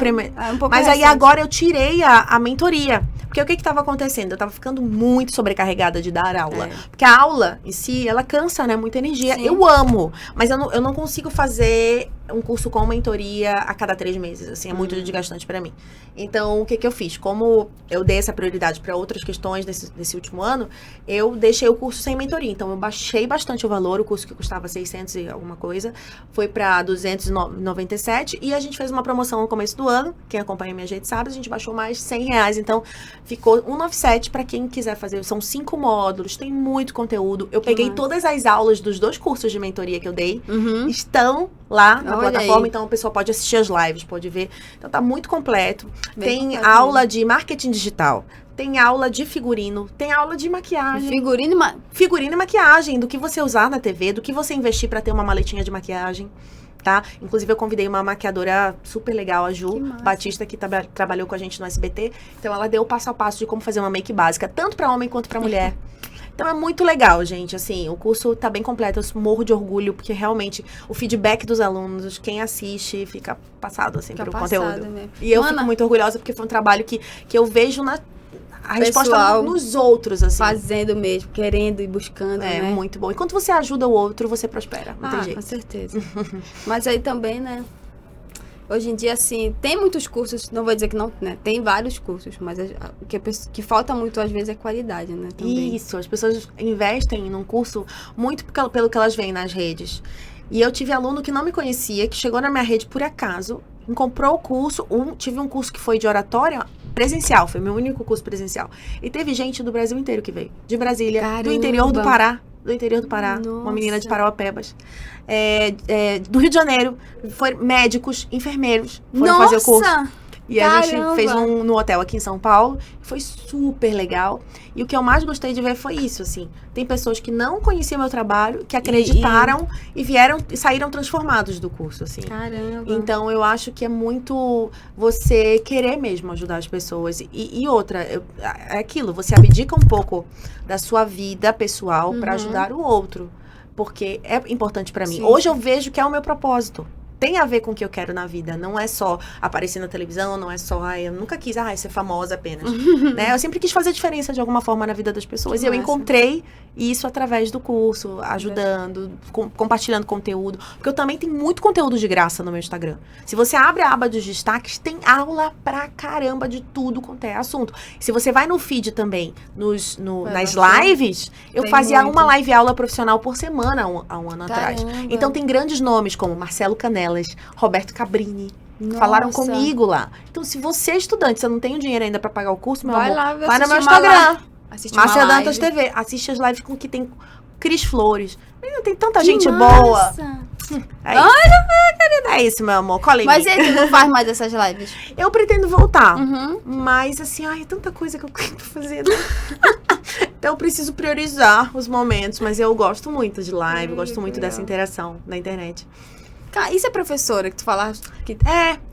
Speaker 2: Mas aí, agora, eu tirei a mentoria. Porque o que estava acontecendo? Eu estava ficando muito sobrecarregada de dar aula. Porque a aula em si, ela cansa, né? Muita energia. Sim. Eu amo. Mas eu não consigo fazer um curso com mentoria a cada 3 meses. Assim, é muito desgastante para mim. Então, o que eu fiz? Como eu dei essa prioridade para outras questões desse último ano, eu deixei o curso sem mentoria. Então, eu baixei bastante o valor. O curso que custava 600 e alguma coisa foi para 297. E a gente fez uma promoção no começo do ano. Quem acompanha a minha gente sabe, a gente baixou mais R$100. Então, ficou 197 para quem quiser fazer. São 5 módulos, tem muito conteúdo. Eu peguei todas as aulas dos 2 cursos de mentoria que eu dei. Estão lá na plataforma, então a pessoa pode assistir as lives, pode ver. Então tá muito completo. Tem aula de marketing digital, tem aula de figurino, tem aula de maquiagem. Figurino e maquiagem, do que você usar na TV, do que você investir para ter uma maletinha de maquiagem. Tá? Inclusive, eu convidei uma maquiadora super legal, a Ju Batista, que trabalhou com a gente no SBT. Então, ela deu o passo a passo de como fazer uma make básica, tanto para homem quanto para mulher. Então, é muito legal, gente. Assim, o curso tá bem completo. Eu morro de orgulho, porque realmente o feedback dos alunos, quem assiste, fica passado, assim, pelo conteúdo. Né? E eu fico muito orgulhosa, porque foi um trabalho que eu vejo a resposta nos outros, assim.
Speaker 1: Fazendo mesmo, querendo e buscando, né?
Speaker 2: Muito bom. Enquanto você ajuda o outro, você prospera. Não tem jeito.
Speaker 1: Com certeza. Mas aí também, né? Hoje em dia, assim, tem muitos cursos, não vou dizer que não, né? Tem vários cursos, mas o que falta muito, às vezes, é qualidade, né? Também.
Speaker 2: Isso, as pessoas investem num curso muito pelo que elas veem nas redes. E eu tive aluno que não me conhecia, que chegou na minha rede por acaso, comprou o curso, tive um curso que foi de oratória presencial, foi meu único curso presencial. E teve gente do Brasil inteiro que veio. De Brasília,
Speaker 1: Caramba.
Speaker 2: do interior do Pará. Uma menina de Parauapebas. Do Rio de Janeiro, médicos, enfermeiros foram fazer o curso. E a gente fez no hotel aqui em São Paulo. Foi super legal. E o que eu mais gostei de ver foi isso, assim. Tem pessoas que não conheciam meu trabalho, que acreditaram e vieram e saíram transformados do curso, assim.
Speaker 1: Caramba.
Speaker 2: Então, eu acho que é muito você querer mesmo ajudar as pessoas. E outra, é aquilo, você abdica um pouco da sua vida pessoal para ajudar o outro. Porque é importante para mim.
Speaker 1: Sim.
Speaker 2: Hoje eu vejo que é o meu propósito. Tem a ver com o que eu quero na vida. Não é só aparecer na televisão, não é só... eu nunca quis ser famosa apenas. Né? Eu sempre quis fazer diferença de alguma forma na vida das pessoas.
Speaker 1: Que
Speaker 2: e eu
Speaker 1: massa.
Speaker 2: Encontrei isso através do curso, ajudando, compartilhando conteúdo. Porque eu também tenho muito conteúdo de graça no meu Instagram. Se você abre a aba dos destaques, tem aula pra caramba de tudo quanto é assunto. Se você vai no feed também, nas lives, eu fazia uma live aula profissional por semana há um ano atrás. Então tem grandes nomes como Marcelo Canelas, Roberto Cabrini.
Speaker 1: Nossa.
Speaker 2: Falaram comigo lá. Então, se você é estudante, você não tem o dinheiro ainda pra pagar o curso, meu amor, vai no meu Instagram. Márcia Dantas TV. Assiste as lives com que tem Cris Flores. Tem tanta gente boa. É isso, meu amor. Cola em
Speaker 1: Mas
Speaker 2: mim.
Speaker 1: aí, tu não faz mais essas lives?
Speaker 2: Eu pretendo voltar. Mas, assim, é tanta coisa que eu quero fazer. Então, eu preciso priorizar os momentos. Mas eu gosto muito de live, eu gosto muito dessa interação na internet.
Speaker 1: E você é professora, que tu falaste?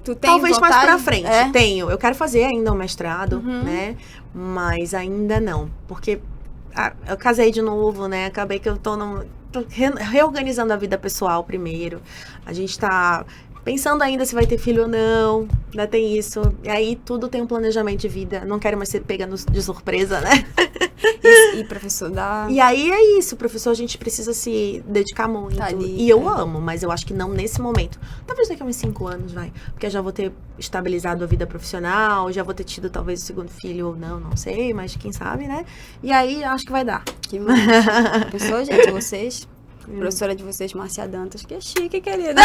Speaker 1: Tu tem
Speaker 2: talvez
Speaker 1: vontade?
Speaker 2: Mais pra frente. Tenho. Eu quero fazer ainda um mestrado, né? Mas ainda não. Porque eu casei de novo, né? Acabei que eu tô reorganizando a vida pessoal primeiro. A gente tá pensando ainda se vai ter filho ou não. Ainda tem isso. E aí, tudo tem um planejamento de vida. Não quero mais ser pega de surpresa, né?
Speaker 1: E professor dá...
Speaker 2: E aí é isso, professor, a gente precisa se dedicar muito.
Speaker 1: Tá ali,
Speaker 2: e eu amo, mas eu acho que não nesse momento. Talvez daqui a uns 5 anos, vai. Porque eu já vou ter estabilizado a vida profissional, já vou ter tido talvez o segundo filho ou não sei, mas quem sabe, né? E aí, acho que vai dar.
Speaker 1: Que massa. Professor, gente, vocês... Professora de vocês, Márcia Dantas, que é chique, querida.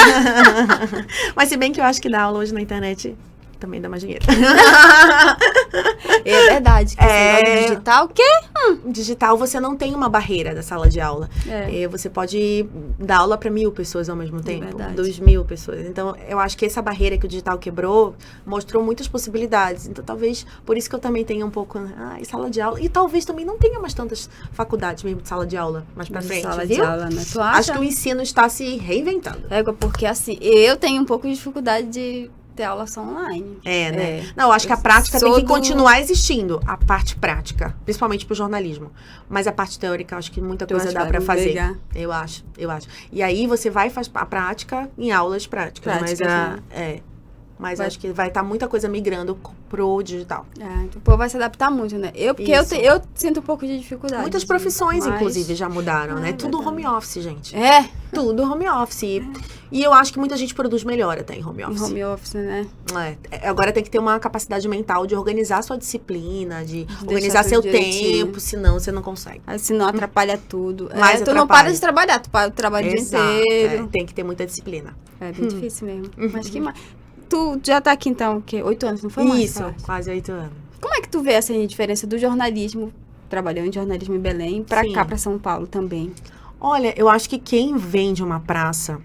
Speaker 2: Mas se bem que eu acho que dar aula hoje na internet também dá mais dinheiro.
Speaker 1: É verdade. Que esse digital, o quê?
Speaker 2: Digital, você não tem uma barreira da sala de aula. Você pode dar aula para 1.000 pessoas ao mesmo tempo. 2.000 pessoas. Então, eu acho que essa barreira que o digital quebrou mostrou muitas possibilidades. Então, talvez, por isso que eu também tenha um pouco... sala de aula. E talvez também não tenha mais tantas faculdades mesmo de sala de aula mais pra frente,
Speaker 1: sala
Speaker 2: viu?
Speaker 1: de aula, né? Tu acha?
Speaker 2: Acho que o ensino está se reinventando.
Speaker 1: Porque, assim, eu tenho um pouco de dificuldade de ter aula só online.
Speaker 2: Né? Não, eu acho que a prática tem que continuar existindo. A parte prática, principalmente pro jornalismo. Mas a parte teórica, acho que muita coisa dá pra fazer. Eu acho. E aí você faz a prática em aulas práticas. Mas acho que vai estar muita coisa migrando pro digital.
Speaker 1: O povo vai se adaptar muito, né? Porque eu sinto um pouco de dificuldade.
Speaker 2: Muitas profissões, inclusive, já mudaram, né? Tudo home office, gente. Tudo home office. E eu acho que muita gente produz melhor até em home office.
Speaker 1: Em home office, né?
Speaker 2: Agora tem que ter uma capacidade mental de organizar sua disciplina, de organizar seu tempo, senão você não consegue.
Speaker 1: Senão atrapalha tudo.
Speaker 2: Mas
Speaker 1: tu não para de trabalhar, tu trabalha o dia inteiro.
Speaker 2: Tem que ter muita disciplina.
Speaker 1: É bem difícil mesmo. Mas que mais... Tu já tá aqui, então, o quê? 8 anos, não foi mais?
Speaker 2: Isso, quase 8 anos.
Speaker 1: Como é que tu vê essa diferença do jornalismo, trabalhando em jornalismo em Belém, pra cá, pra São Paulo também?
Speaker 2: Olha, eu acho que quem vem de uma praça,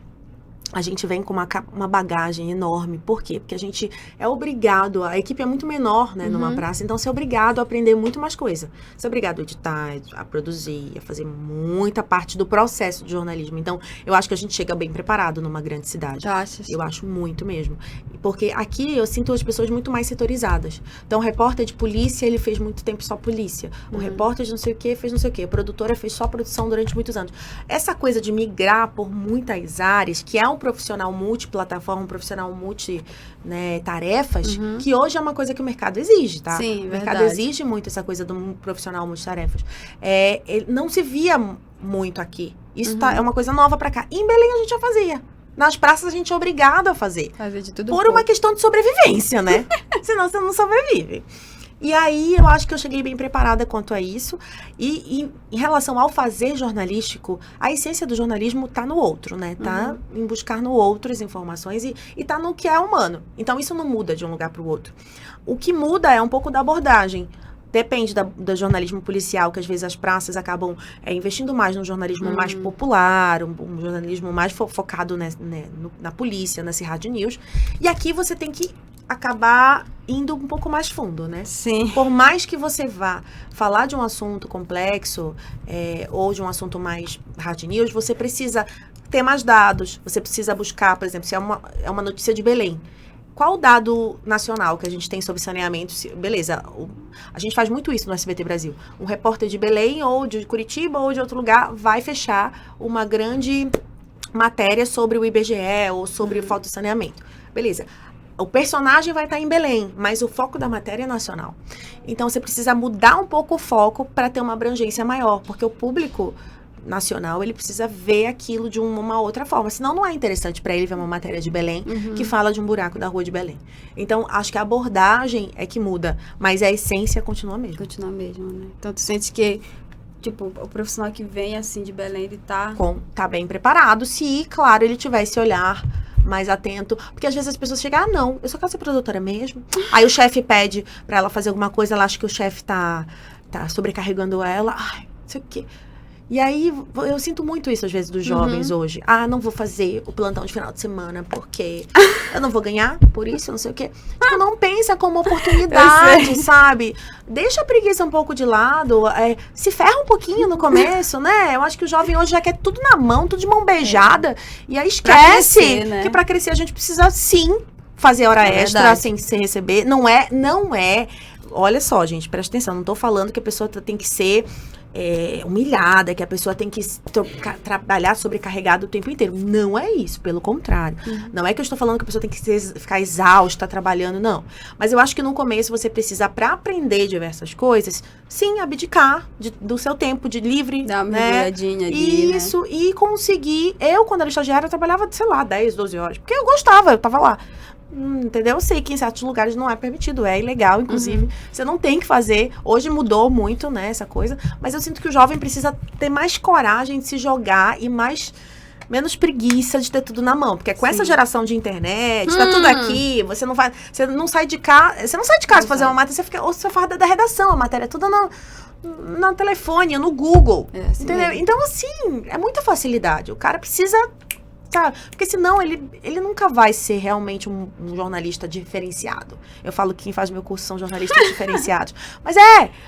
Speaker 2: a gente vem com uma bagagem enorme. Por quê? Porque a gente é obrigado, a equipe é muito menor, né, numa praça, então você é obrigado a aprender muito mais coisa. Você é obrigado a editar, a produzir, a fazer muita parte do processo de jornalismo. Então, eu acho que a gente chega bem preparado numa grande cidade.
Speaker 1: Achas?
Speaker 2: Eu acho muito mesmo. Porque aqui eu sinto as pessoas muito mais setorizadas. Então, o repórter de polícia, ele fez muito tempo só polícia. O repórter de não sei o que, fez não sei o que. A produtora fez só produção durante muitos anos. Essa coisa de migrar por muitas áreas, que é um profissional multiplataforma, um profissional multi-tarefas, que hoje é uma coisa que o mercado exige, tá?
Speaker 1: Sim,
Speaker 2: o mercado exige muito essa coisa do profissional multitarefas. Ele não se via muito aqui. Isso é uma coisa nova pra cá. E em Belém a gente já fazia. nas praças a gente é obrigado a fazer.
Speaker 1: Fazer de tudo
Speaker 2: Por uma questão de sobrevivência, né? Senão você não sobrevive. E aí, eu acho que eu cheguei bem preparada quanto a isso. E em relação ao fazer jornalístico, a essência do jornalismo tá no outro, né? Tá em buscar no outro as informações e tá no que é humano. Então, isso não muda de um lugar para o outro. O que muda é um pouco da abordagem. Depende do jornalismo policial, que às vezes as praças acabam investindo mais no jornalismo mais popular, um jornalismo mais focado na polícia, nesse hard news. E aqui você tem que acabar indo um pouco mais fundo, né?
Speaker 1: Sim.
Speaker 2: Por mais que você vá falar de um assunto complexo ou de um assunto mais hard news, você precisa ter mais dados, você precisa buscar, por exemplo, se é uma notícia de Belém. Qual o dado nacional que a gente tem sobre saneamento? Beleza, a gente faz muito isso no SBT Brasil. Um repórter de Belém ou de Curitiba ou de outro lugar vai fechar uma grande matéria sobre o IBGE ou sobre o falta de saneamento. Beleza. O personagem vai estar em Belém, mas o foco da matéria é nacional. Então, você precisa mudar um pouco o foco para ter uma abrangência maior, porque o público nacional, ele precisa ver aquilo de uma outra forma. Senão, não é interessante para ele ver uma matéria de Belém que fala de um buraco da rua de Belém. Então, acho que a abordagem é que muda, mas a essência continua a mesma.
Speaker 1: Continua mesmo, né? Então, tu sente que, tipo, o profissional que vem, assim, de Belém, ele tá
Speaker 2: bem preparado, se, claro, ele tiver esse olhar mais atento, porque às vezes as pessoas chegam, não, eu só quero ser produtora mesmo. Aí o chefe pede pra ela fazer alguma coisa, ela acha que o chefe tá sobrecarregando ela, não sei o quê. E aí, eu sinto muito isso às vezes dos jovens hoje. Não vou fazer o plantão de final de semana porque eu não vou ganhar por isso, não sei o quê. Tipo, não pensa como oportunidade, sabe? Deixa a preguiça um pouco de lado, se ferra um pouquinho no começo, né? Eu acho que o jovem hoje já quer tudo na mão, tudo de mão beijada. E aí esquece crescer, né? Que pra crescer a gente precisa, sim, fazer hora extra sem receber. Não é. Olha só, gente, presta atenção. Não tô falando que a pessoa tem que ser humilhada, que a pessoa tem que trabalhar sobrecarregada o tempo inteiro. Não é isso, pelo contrário. Não é que eu estou falando que a pessoa tem que ficar exausta trabalhando, não. Mas eu acho que no começo você precisa, para aprender diversas coisas, sim, abdicar do seu tempo de livre.
Speaker 1: Dar uma mergulhadinha ali,
Speaker 2: isso, e conseguir. Eu, quando era estagiária, eu trabalhava, sei lá, 10, 12 horas. Porque eu gostava, eu tava lá. Entendeu? Eu sei que em certos lugares não é permitido, é ilegal, inclusive. Você não tem que fazer. Hoje mudou muito, né, essa coisa. Mas eu sinto que o jovem precisa ter mais coragem de se jogar e menos preguiça de ter tudo na mão. Porque com essa geração de internet, tá tudo aqui, você não sai de casa. Você não sai de casa pra fazer uma matéria, você faz da redação, a matéria é toda no telefone, no Google.
Speaker 1: Assim
Speaker 2: entendeu?
Speaker 1: mesmo.
Speaker 2: Então, assim, é muita facilidade. O cara precisa. Sabe? Porque senão ele nunca vai ser realmente um jornalista diferenciado. Eu falo que quem faz meu curso são jornalistas diferenciados. Mas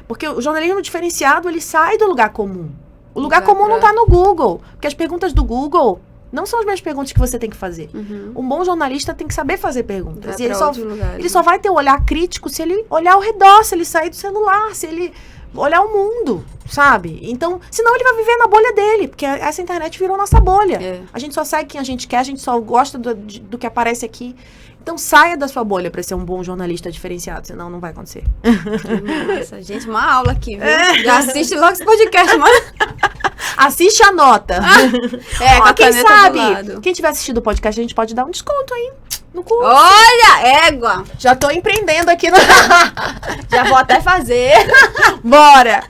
Speaker 2: porque o jornalismo diferenciado, ele sai do lugar comum. O lugar comum não tá no Google. Porque as perguntas do Google não são as mesmas perguntas que você tem que fazer. Um bom jornalista tem que saber fazer perguntas. E ele só vai ter o olhar crítico se ele olhar ao redor, se ele sair do celular, se ele olhar o mundo, sabe? Então, senão ele vai viver na bolha dele, porque essa internet virou nossa bolha. A gente só segue quem a gente quer, a gente só gosta do que aparece aqui. Então, saia da sua bolha pra ser um bom jornalista diferenciado, senão não vai acontecer.
Speaker 1: Nossa, gente, uma aula aqui, viu? Já assiste logo esse podcast, mano.
Speaker 2: Assiste a nota.
Speaker 1: Com a
Speaker 2: quem
Speaker 1: caneta
Speaker 2: sabe,
Speaker 1: do lado.
Speaker 2: quem tiver assistido o podcast, a gente pode dar um desconto aí no curso.
Speaker 1: Olha, égua.
Speaker 2: Já tô empreendendo aqui
Speaker 1: Já vou até fazer.
Speaker 2: Bora!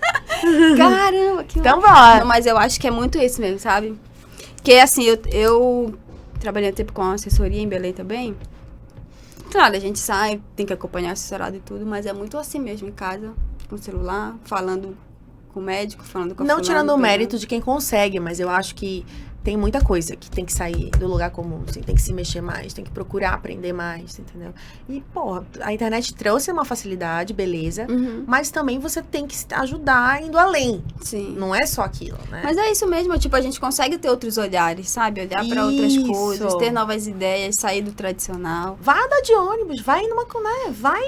Speaker 1: Caramba, que
Speaker 2: Então bora.
Speaker 1: Não, mas eu acho que é muito isso mesmo, sabe? Porque assim, eu trabalhei um tempo com assessoria em Belém também. Claro, a gente sai, tem que acompanhar assessorado e tudo, mas é muito assim mesmo, em casa, com o celular, falando com o médico, falando com a
Speaker 2: Não
Speaker 1: fulana,
Speaker 2: tirando o
Speaker 1: pegando.
Speaker 2: mérito de quem consegue, mas eu acho que tem muita coisa que tem que sair do lugar comum, assim, tem que se mexer mais, tem que procurar aprender mais, entendeu? E, porra, a internet trouxe uma facilidade, beleza, mas também você tem que se ajudar indo além.
Speaker 1: Sim.
Speaker 2: Não é só aquilo, né?
Speaker 1: Mas é isso mesmo, tipo, a gente consegue ter outros olhares, sabe? Olhar pra outras
Speaker 2: Isso.
Speaker 1: coisas, ter novas ideias, sair do tradicional.
Speaker 2: Vai andar de ônibus, vai numa, né? Vai,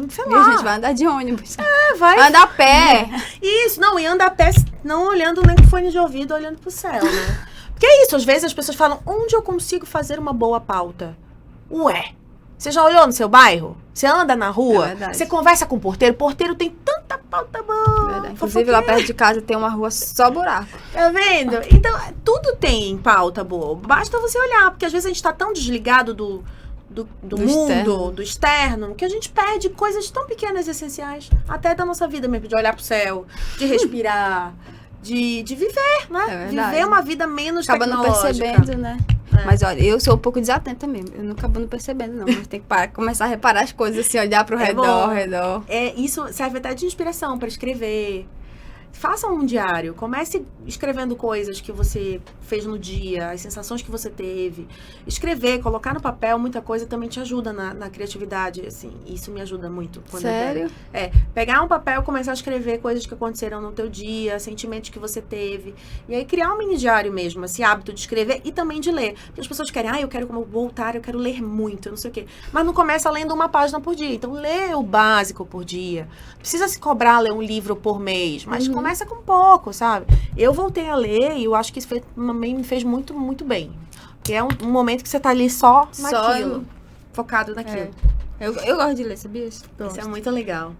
Speaker 2: sei
Speaker 1: E a
Speaker 2: lá.
Speaker 1: gente vai andar de ônibus.
Speaker 2: Vai.
Speaker 1: Andar a pé.
Speaker 2: Isso, não, e anda a pé, não olhando nem com fone de ouvido, olhando pro céu, né? Porque é isso, às vezes as pessoas falam, onde eu consigo fazer uma boa pauta? Ué, você já olhou no seu bairro? Você anda na rua?
Speaker 1: É verdade.
Speaker 2: Você conversa com o porteiro tem tanta muita pauta boa.
Speaker 1: Verdade. Inclusive, lá perto de casa tem uma rua só buraco.
Speaker 2: Tá vendo? Então, tudo tem pauta boa. Basta você olhar, porque às vezes a gente tá tão desligado do mundo,
Speaker 1: externo.
Speaker 2: do externo, que a gente perde coisas tão pequenas e essenciais. Até da nossa vida mesmo, de olhar pro céu, de respirar, de viver, né?
Speaker 1: É verdade.
Speaker 2: Viver uma vida menos
Speaker 1: Acaba não
Speaker 2: tecnológica.
Speaker 1: percebendo, né?
Speaker 2: É.
Speaker 1: Mas olha, eu sou um pouco desatenta mesmo. Eu não acabo não percebendo, não. Mas tem que começar a reparar as coisas, assim, olhar pro redor,
Speaker 2: bom.
Speaker 1: ao redor.
Speaker 2: Isso serve até de inspiração para escrever. Faça um diário. Comece escrevendo coisas que você fez no dia, as sensações que você teve. Escrever, colocar no papel muita coisa também te ajuda na criatividade, assim. Isso me ajuda muito.
Speaker 1: Sério?
Speaker 2: Pegar um papel e começar a escrever coisas que aconteceram no teu dia, sentimentos que você teve. E aí criar um mini diário mesmo, esse hábito de escrever e também de ler. Porque as pessoas querem, eu quero voltar, eu quero ler muito, eu não sei o quê. Mas não começa lendo uma página por dia. Então, lê o básico por dia. Não precisa se cobrar ler um livro por mês, mas começa com pouco, sabe? Eu voltei a ler e eu acho que isso também me fez muito, muito bem. Porque é um momento que você tá ali só naquilo. Focado naquilo.
Speaker 1: Eu gosto de ler, sabia?
Speaker 2: Isso é muito legal.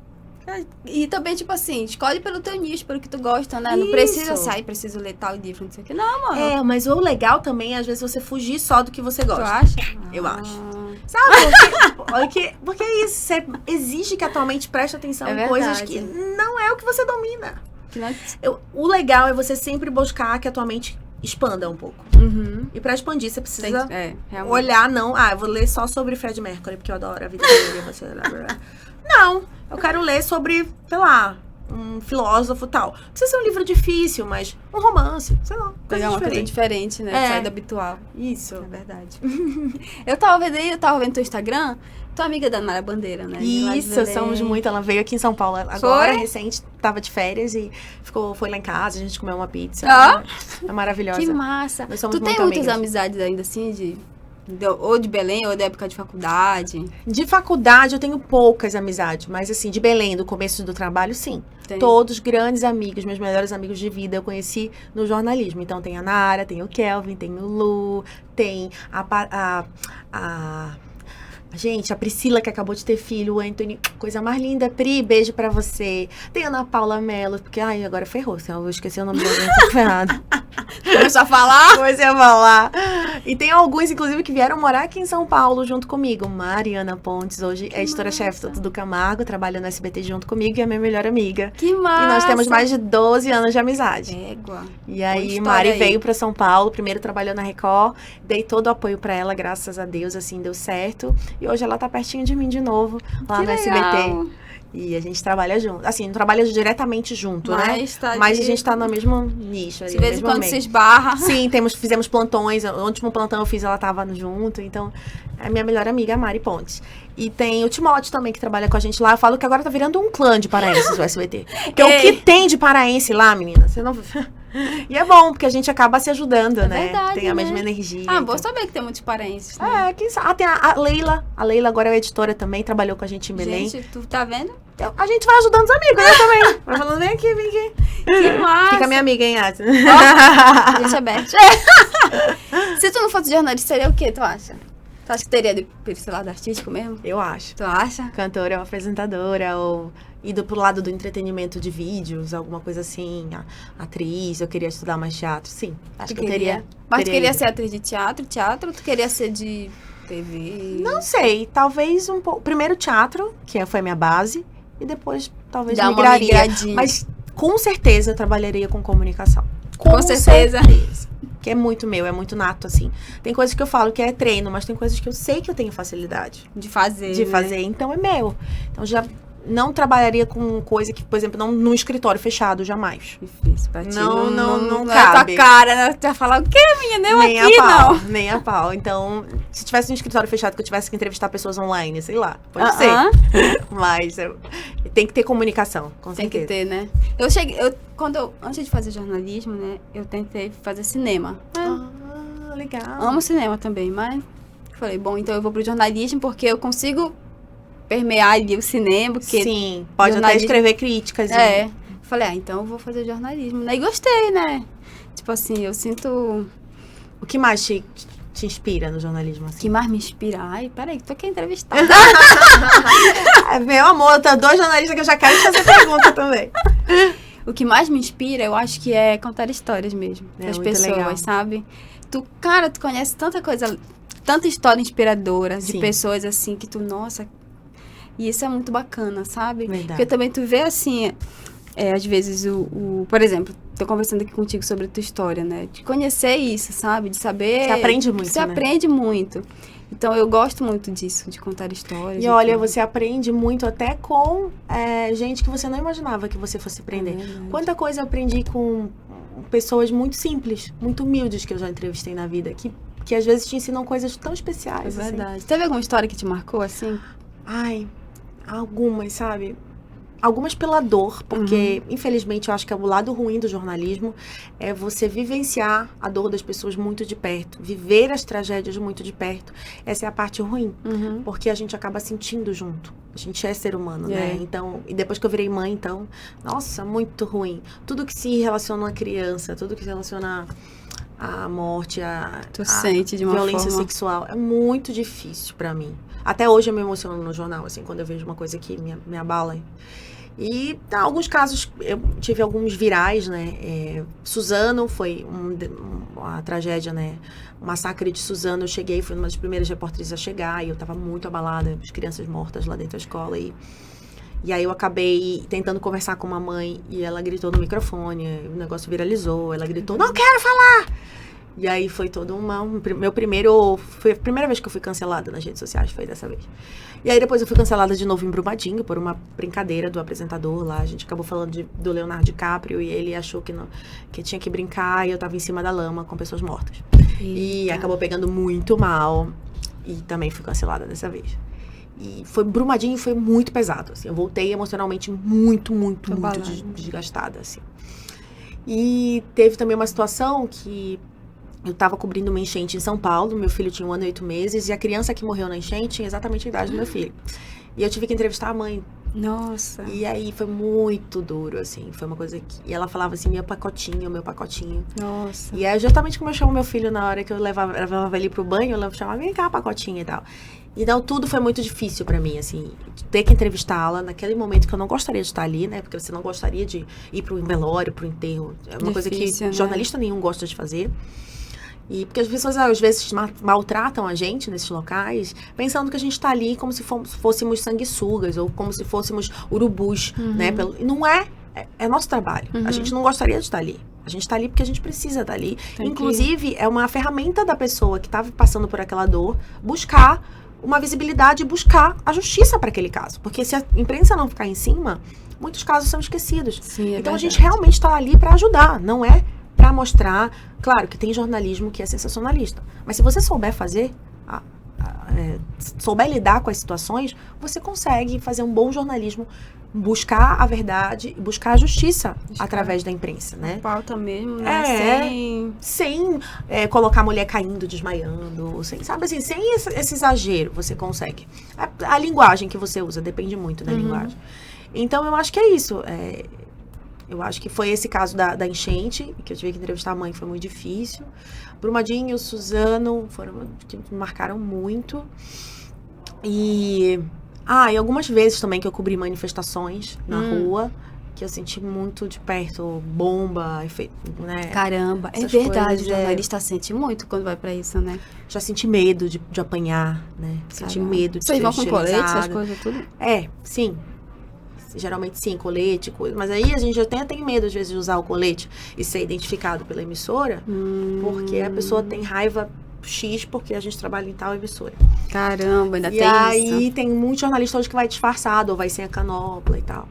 Speaker 1: E também, tipo assim, escolhe pelo teu nicho, pelo que tu gosta, né? Não precisa sair, preciso ler tal livro, não sei o que. Não, mano.
Speaker 2: Mas o legal também é, às vezes, você fugir só do que você gosta.
Speaker 1: Tu acha?
Speaker 2: Eu acho. Sabe? Porque é isso. Você exige que a tua mente preste atenção em coisas que não é o que você domina. O legal é você sempre buscar que a tua mente expanda um pouco. E pra expandir, você precisa olhar, eu vou ler só sobre Fred Mercury, porque eu adoro a vida dele. Não, eu quero ler sobre, sei lá, um filósofo tal. Não precisa ser um livro difícil, mas um romance, sei lá.
Speaker 1: Pegar uma coisa diferente, né? Sair do habitual.
Speaker 2: Isso.
Speaker 1: É verdade. eu tava vendo teu Instagram, tua amiga da Nara Bandeira, né?
Speaker 2: Isso, somos muito. Ela veio aqui em São Paulo agora, recente, tava de férias e foi lá em casa, a gente comeu uma pizza. É maravilhosa.
Speaker 1: Que massa. Tu tem muitas amizades ainda, assim, ou de Belém, ou da época de faculdade?
Speaker 2: De faculdade eu tenho poucas amizades, mas assim, de Belém, do começo do trabalho, sim. Todos grandes amigos, meus melhores amigos de vida eu conheci no jornalismo. Então tem a Nara, tem o Kelvin, tem o Lu, tem gente, a Priscila, que acabou de ter filho, o Anthony, coisa mais linda. Pri, beijo pra você. Tem a Ana Paula Mello, porque, agora ferrou, senão eu vou esquecer o nome de alguém, tô ferrada.
Speaker 1: Começou a falar?
Speaker 2: Comecei a falar. E tem alguns, inclusive, que vieram morar aqui em São Paulo junto comigo. Mariana Pontes, hoje é editora-chefe do Tudo Camargo, trabalha no SBT junto comigo e é minha melhor amiga.
Speaker 1: Que massa!
Speaker 2: E nós temos mais de 12 anos de amizade.
Speaker 1: Égua.
Speaker 2: E aí, Mari veio pra São Paulo, primeiro trabalhou na Record, dei todo o apoio pra ela, graças a Deus, assim, deu certo. E hoje ela tá pertinho de mim de novo, lá no SBT. E a gente trabalha junto. Assim, não trabalha diretamente junto, né? Mas a gente tá no mesmo nicho.
Speaker 1: De vez em quando se esbarra.
Speaker 2: Sim, fizemos plantões. O último plantão eu fiz, ela tava junto. Então, é a minha melhor amiga, a Mari Pontes. E tem o Timóteo também, que trabalha com a gente lá. Eu falo que agora tá virando um clã de paraenses o SBT. Porque o que tem de paraense lá, menina? Você não... E é bom, porque a gente acaba se ajudando, né?
Speaker 1: Verdade,
Speaker 2: tem a mesma energia.
Speaker 1: Bom saber que tem muitos paraenses, né?
Speaker 2: Quem sabe? Tem a Leila. A Leila agora é editora também, trabalhou com a gente em Belém.
Speaker 1: Gente, tu tá vendo?
Speaker 2: Então, a gente vai ajudando os amigos, né, também. Vai falando, vem aqui, vem aqui.
Speaker 1: Que massa.
Speaker 2: Fica minha amiga, hein, Ati?
Speaker 1: Deixa aberto. Se tu não fosse jornalista, seria o quê, tu acha? Tu acha que teria esse lado artístico mesmo?
Speaker 2: Eu acho.
Speaker 1: Tu acha?
Speaker 2: Cantora ou apresentadora, ou ido pro lado do entretenimento de vídeos, alguma coisa assim, atriz, eu queria estudar mais teatro, sim. Acho que eu teria.
Speaker 1: Mas tu queria ser atriz de teatro, ou tu queria ser de TV?
Speaker 2: Não sei, talvez um pouco. Primeiro teatro, que foi a minha base, e depois talvez
Speaker 1: migraria.
Speaker 2: Mas com certeza eu trabalharia com comunicação.
Speaker 1: Com certeza.
Speaker 2: Que é muito meu, é muito nato, assim. Tem coisas que eu falo que é treino, mas tem coisas que eu sei que eu tenho facilidade.
Speaker 1: De fazer,
Speaker 2: então é meu. Então já não trabalharia com coisa que, por exemplo, não num escritório fechado, jamais.
Speaker 1: Difícil pra ti.
Speaker 2: Não
Speaker 1: cabe. É tua cara, né? Tu vai falar, o quê, menina? Eu
Speaker 2: nem
Speaker 1: aqui,
Speaker 2: a pau,
Speaker 1: não.
Speaker 2: Nem a pau. Então, se tivesse um escritório fechado que eu tivesse que entrevistar pessoas online, sei lá, pode ser. Mas tem que ter comunicação, com certeza.
Speaker 1: Tem que ter, né? Antes de fazer jornalismo, né, eu tentei fazer cinema.
Speaker 2: Legal.
Speaker 1: Amo cinema também, mas falei, bom, então eu vou pro jornalismo porque eu consigo permear ali o cinema. Porque
Speaker 2: sim, pode até escrever críticas.
Speaker 1: Falei, então eu vou fazer jornalismo, né? E gostei, né? Tipo assim, eu sinto...
Speaker 2: O que mais te inspira no jornalismo,
Speaker 1: O
Speaker 2: assim?
Speaker 1: que mais me inspira? Ai, peraí, tô aqui entrevistada.
Speaker 2: Meu amor, tá 2 jornalistas que eu já quero te fazer pergunta também.
Speaker 1: O que mais me inspira, eu acho que é contar histórias mesmo.
Speaker 2: É
Speaker 1: Das
Speaker 2: muito
Speaker 1: pessoas,
Speaker 2: legal.
Speaker 1: sabe? Tu conhece tanta coisa, tanta história inspiradora de
Speaker 2: Sim.
Speaker 1: pessoas assim que tu, nossa. E isso é muito bacana, sabe?
Speaker 2: Verdade.
Speaker 1: Porque também tu vê assim, às vezes por exemplo, tô conversando aqui contigo sobre a tua história, né? De conhecer isso, sabe? De saber.
Speaker 2: Você aprende muito,
Speaker 1: Você
Speaker 2: né?
Speaker 1: aprende muito. Então eu gosto muito disso, de contar histórias.
Speaker 2: E olha,
Speaker 1: tudo.
Speaker 2: você aprende muito até com gente que você não imaginava que você fosse aprender.
Speaker 1: É verdade.
Speaker 2: Quanta coisa eu aprendi com pessoas muito simples, muito humildes que eu já entrevistei na vida, que às vezes te ensinam coisas tão
Speaker 1: É
Speaker 2: especiais. assim.
Speaker 1: verdade. Teve alguma história que te marcou assim?
Speaker 2: Ai, algumas, sabe? Algumas pela dor, porque, infelizmente, eu acho que o lado ruim do jornalismo é você vivenciar a dor das pessoas muito de perto, viver as tragédias muito de perto. Essa é a parte ruim, porque a gente acaba sentindo junto. A gente é ser humano, né? Então, e depois que eu virei mãe, então, nossa, muito ruim. Tudo que se relaciona a criança, tudo que se relaciona à morte,
Speaker 1: Tu sente de uma
Speaker 2: violência
Speaker 1: forma...
Speaker 2: sexual, é muito difícil pra mim. Até hoje eu me emociono no jornal, assim, quando eu vejo uma coisa que me abala. E em alguns casos eu tive alguns virais, né? Suzano foi uma tragédia, né? O massacre de Suzano, eu cheguei, fui uma das primeiras repórteres a chegar e eu tava muito abalada, as crianças mortas lá dentro da escola e aí eu acabei tentando conversar com uma mãe e ela gritou no microfone, o negócio viralizou, ela gritou, não quero falar! E aí foi todo foi a primeira vez que eu fui cancelada nas redes sociais, foi dessa vez. E aí depois eu fui cancelada de novo em Brumadinho, por uma brincadeira do apresentador lá. A gente acabou falando do Leonardo DiCaprio e ele achou que tinha que brincar e eu tava em cima da lama com pessoas mortas. E acabou pegando muito mal e também fui cancelada dessa vez. E Brumadinho foi muito pesado, assim. Eu voltei emocionalmente muito desgastada, assim. E teve também uma situação que eu estava cobrindo uma enchente em São Paulo, meu filho tinha 1 ano e 8 meses, e a criança que morreu na enchente tinha exatamente a idade do meu filho. E eu tive que entrevistar a mãe.
Speaker 1: Nossa.
Speaker 2: E aí foi muito duro, assim, foi uma coisa que... E ela falava assim, meu pacotinho.
Speaker 1: Nossa.
Speaker 2: E é justamente como eu chamo meu filho na hora que eu levava ele pro banho, eu chamava, vem cá, pacotinho e tal. Então, tudo foi muito difícil pra mim, assim, ter que entrevistá-la naquele momento que eu não gostaria de estar ali, né? Porque você não gostaria de ir pro velório, pro enterro. É uma coisa que jornalista nenhum gosta de fazer. E porque as pessoas, às vezes, maltratam a gente nesses locais, pensando que a gente está ali como se fôssemos sanguessugas, ou como se fôssemos urubus, né? Não é nosso trabalho. A gente não gostaria de estar ali. A gente está ali porque a gente precisa estar ali. Inclusive, é uma ferramenta da pessoa que estava passando por aquela dor, buscar uma visibilidade, buscar a justiça para aquele caso. Porque se a imprensa não ficar em cima, muitos casos são esquecidos.
Speaker 1: Sim,
Speaker 2: então, a gente realmente está ali para ajudar, não é para mostrar. Claro que tem jornalismo que é sensacionalista, mas se você souber fazer, souber lidar com as situações, você consegue fazer um bom jornalismo, buscar a verdade, buscar a justiça através da imprensa, né?
Speaker 1: Pauta mesmo, né?
Speaker 2: Sem colocar a mulher caindo, desmaiando, sabe assim, sem esse exagero, você consegue. A linguagem que você usa depende muito da linguagem. Então, eu acho que é isso. Eu acho que foi esse caso da enchente, que eu tive que entrevistar a mãe, foi muito difícil. Brumadinho, Suzano, foram que me marcaram muito. E algumas vezes também que eu cobri manifestações na rua, que eu senti muito de perto, bomba, efeito, né?
Speaker 1: Caramba, é verdade, o jornalista sente muito quando vai pra isso, né?
Speaker 2: Já senti medo de apanhar, né? Senti medo de ser
Speaker 1: hostilizada. Vocês vão com colete, essas coisas tudo?
Speaker 2: Sim. Geralmente sim, colete, coisa. Mas aí a gente até tem medo, às vezes, de usar o colete e ser identificado pela emissora, porque a pessoa tem raiva X porque a gente trabalha em tal emissora.
Speaker 1: Caramba, ainda tem isso.
Speaker 2: E aí tem muito jornalista hoje que vai disfarçado, ou vai sem a canopla e tal.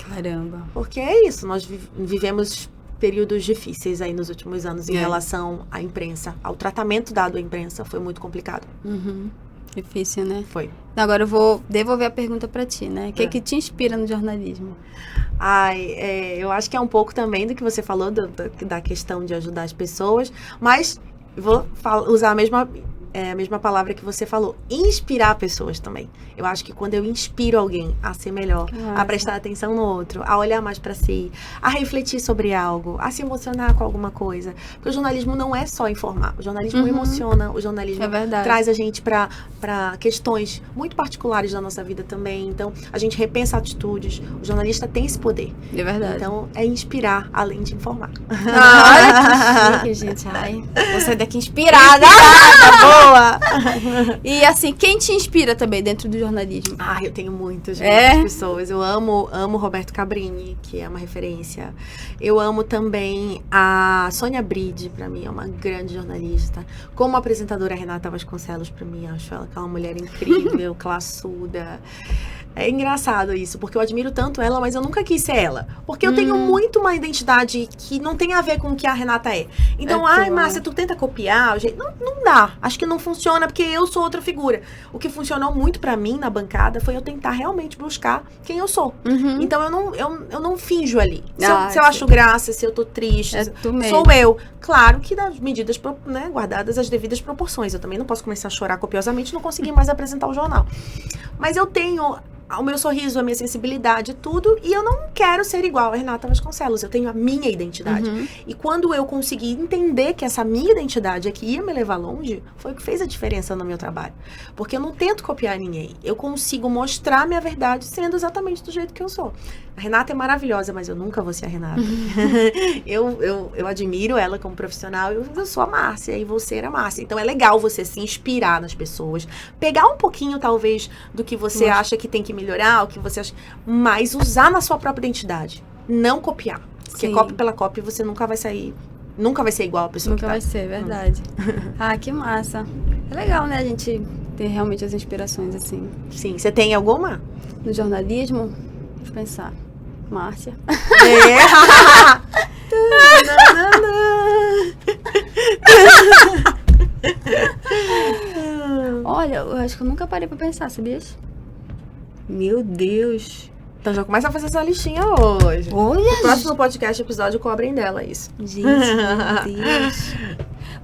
Speaker 1: Caramba.
Speaker 2: Porque é isso, nós vivemos períodos difíceis aí nos últimos anos em relação à imprensa. Ao tratamento dado à imprensa foi muito complicado.
Speaker 1: Difícil, né?
Speaker 2: Foi.
Speaker 1: Agora eu vou devolver a pergunta pra ti, né? O que que te inspira no jornalismo?
Speaker 2: Eu acho que é um pouco também do que você falou, da questão de ajudar as pessoas, mas vou usar a mesma é a mesma palavra que você falou. Inspirar pessoas também. Eu acho que quando eu inspiro alguém a ser melhor, a prestar atenção no outro, a olhar mais pra si, a refletir sobre algo, a se emocionar com alguma coisa. Porque o jornalismo não é só informar. O jornalismo emociona, o jornalismo traz a gente pra questões muito particulares da nossa vida também. Então, a gente repensa atitudes. O jornalista tem esse poder.
Speaker 1: É verdade.
Speaker 2: Então, é inspirar, além de informar.
Speaker 1: Olha que chique, gente. Ai, vou sair daqui inspirada.
Speaker 2: Boa!
Speaker 1: E assim, quem te inspira também dentro do jornalismo?
Speaker 2: Ah, eu tenho muitas pessoas. Eu amo Roberto Cabrini, que é uma referência. Eu amo também a Sônia Bride, pra mim, é uma grande jornalista. Como apresentadora, a Renata Vasconcelos, pra mim, acho ela aquela mulher incrível, classuda. É engraçado isso, porque eu admiro tanto ela, mas eu nunca quis ser ela. Porque eu tenho muito uma identidade que não tem a ver com o que a Renata é. Então, Márcia, tu tenta copiar o jeito... Não dá. Acho que não funciona, porque eu sou outra figura. O que funcionou muito pra mim na bancada foi eu tentar realmente buscar quem eu sou. Então, eu não finjo ali. Se eu acho graça, se eu tô triste, sou eu. Claro que das medidas, né, guardadas as devidas proporções. Eu também não posso começar a chorar copiosamente e não conseguir mais apresentar o jornal. Mas eu tenho o meu sorriso, a minha sensibilidade, tudo, e eu não quero ser igual a Renata Vasconcelos, eu tenho a minha identidade. E quando eu consegui entender que essa minha identidade é que ia me levar longe, foi o que fez a diferença no meu trabalho. Porque eu não tento copiar ninguém, eu consigo mostrar minha verdade sendo exatamente do jeito que eu sou. A Renata é maravilhosa, mas eu nunca vou ser a Renata. Eu admiro ela como profissional, eu sou a Márcia, e você era a Márcia. Então é legal você se inspirar nas pessoas, pegar um pouquinho, talvez, do que você acha que tem que melhorar, o que você acha, mas usar na sua própria identidade. Não copiar. Porque cópia pela cópia você nunca vai sair, nunca vai ser igual a pessoa
Speaker 1: nunca vai ser, verdade. Que massa. É legal, né, a gente ter realmente as inspirações assim.
Speaker 2: Sim, você tem alguma?
Speaker 1: No jornalismo? Deixa eu pensar. Márcia. Olha, eu acho que eu nunca parei pra pensar, sabias? Meu Deus.
Speaker 2: Então já começa a fazer essa listinha hoje.
Speaker 1: Olha!
Speaker 2: No próximo podcast, episódio, cobrem dela isso.
Speaker 1: Gente, meu Deus.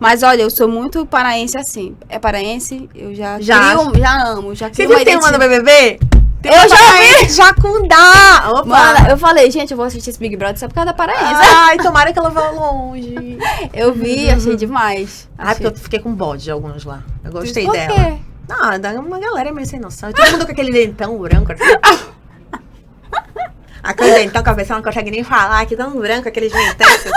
Speaker 1: Mas olha, eu sou muito paraense assim. É paraense, eu já amo. Já
Speaker 2: Você viu que tem uma no BBB?
Speaker 1: Eu já vi!
Speaker 2: Jacundá! Opa!
Speaker 1: Mano, eu falei, gente, eu vou assistir esse Big Brother só por causa da paraense.
Speaker 2: Ai, tomara que ela vá longe.
Speaker 1: Eu vi, achei demais.
Speaker 2: Porque eu fiquei com bode de alguns lá. Eu gostei
Speaker 1: por
Speaker 2: dela.
Speaker 1: Quê?
Speaker 2: Não, dá uma galera meio sem noção. E todo mundo com aquele dentão branco assim. Aquele dentão que a pessoa não consegue nem falar, que tão branco, aqueles dentão assim.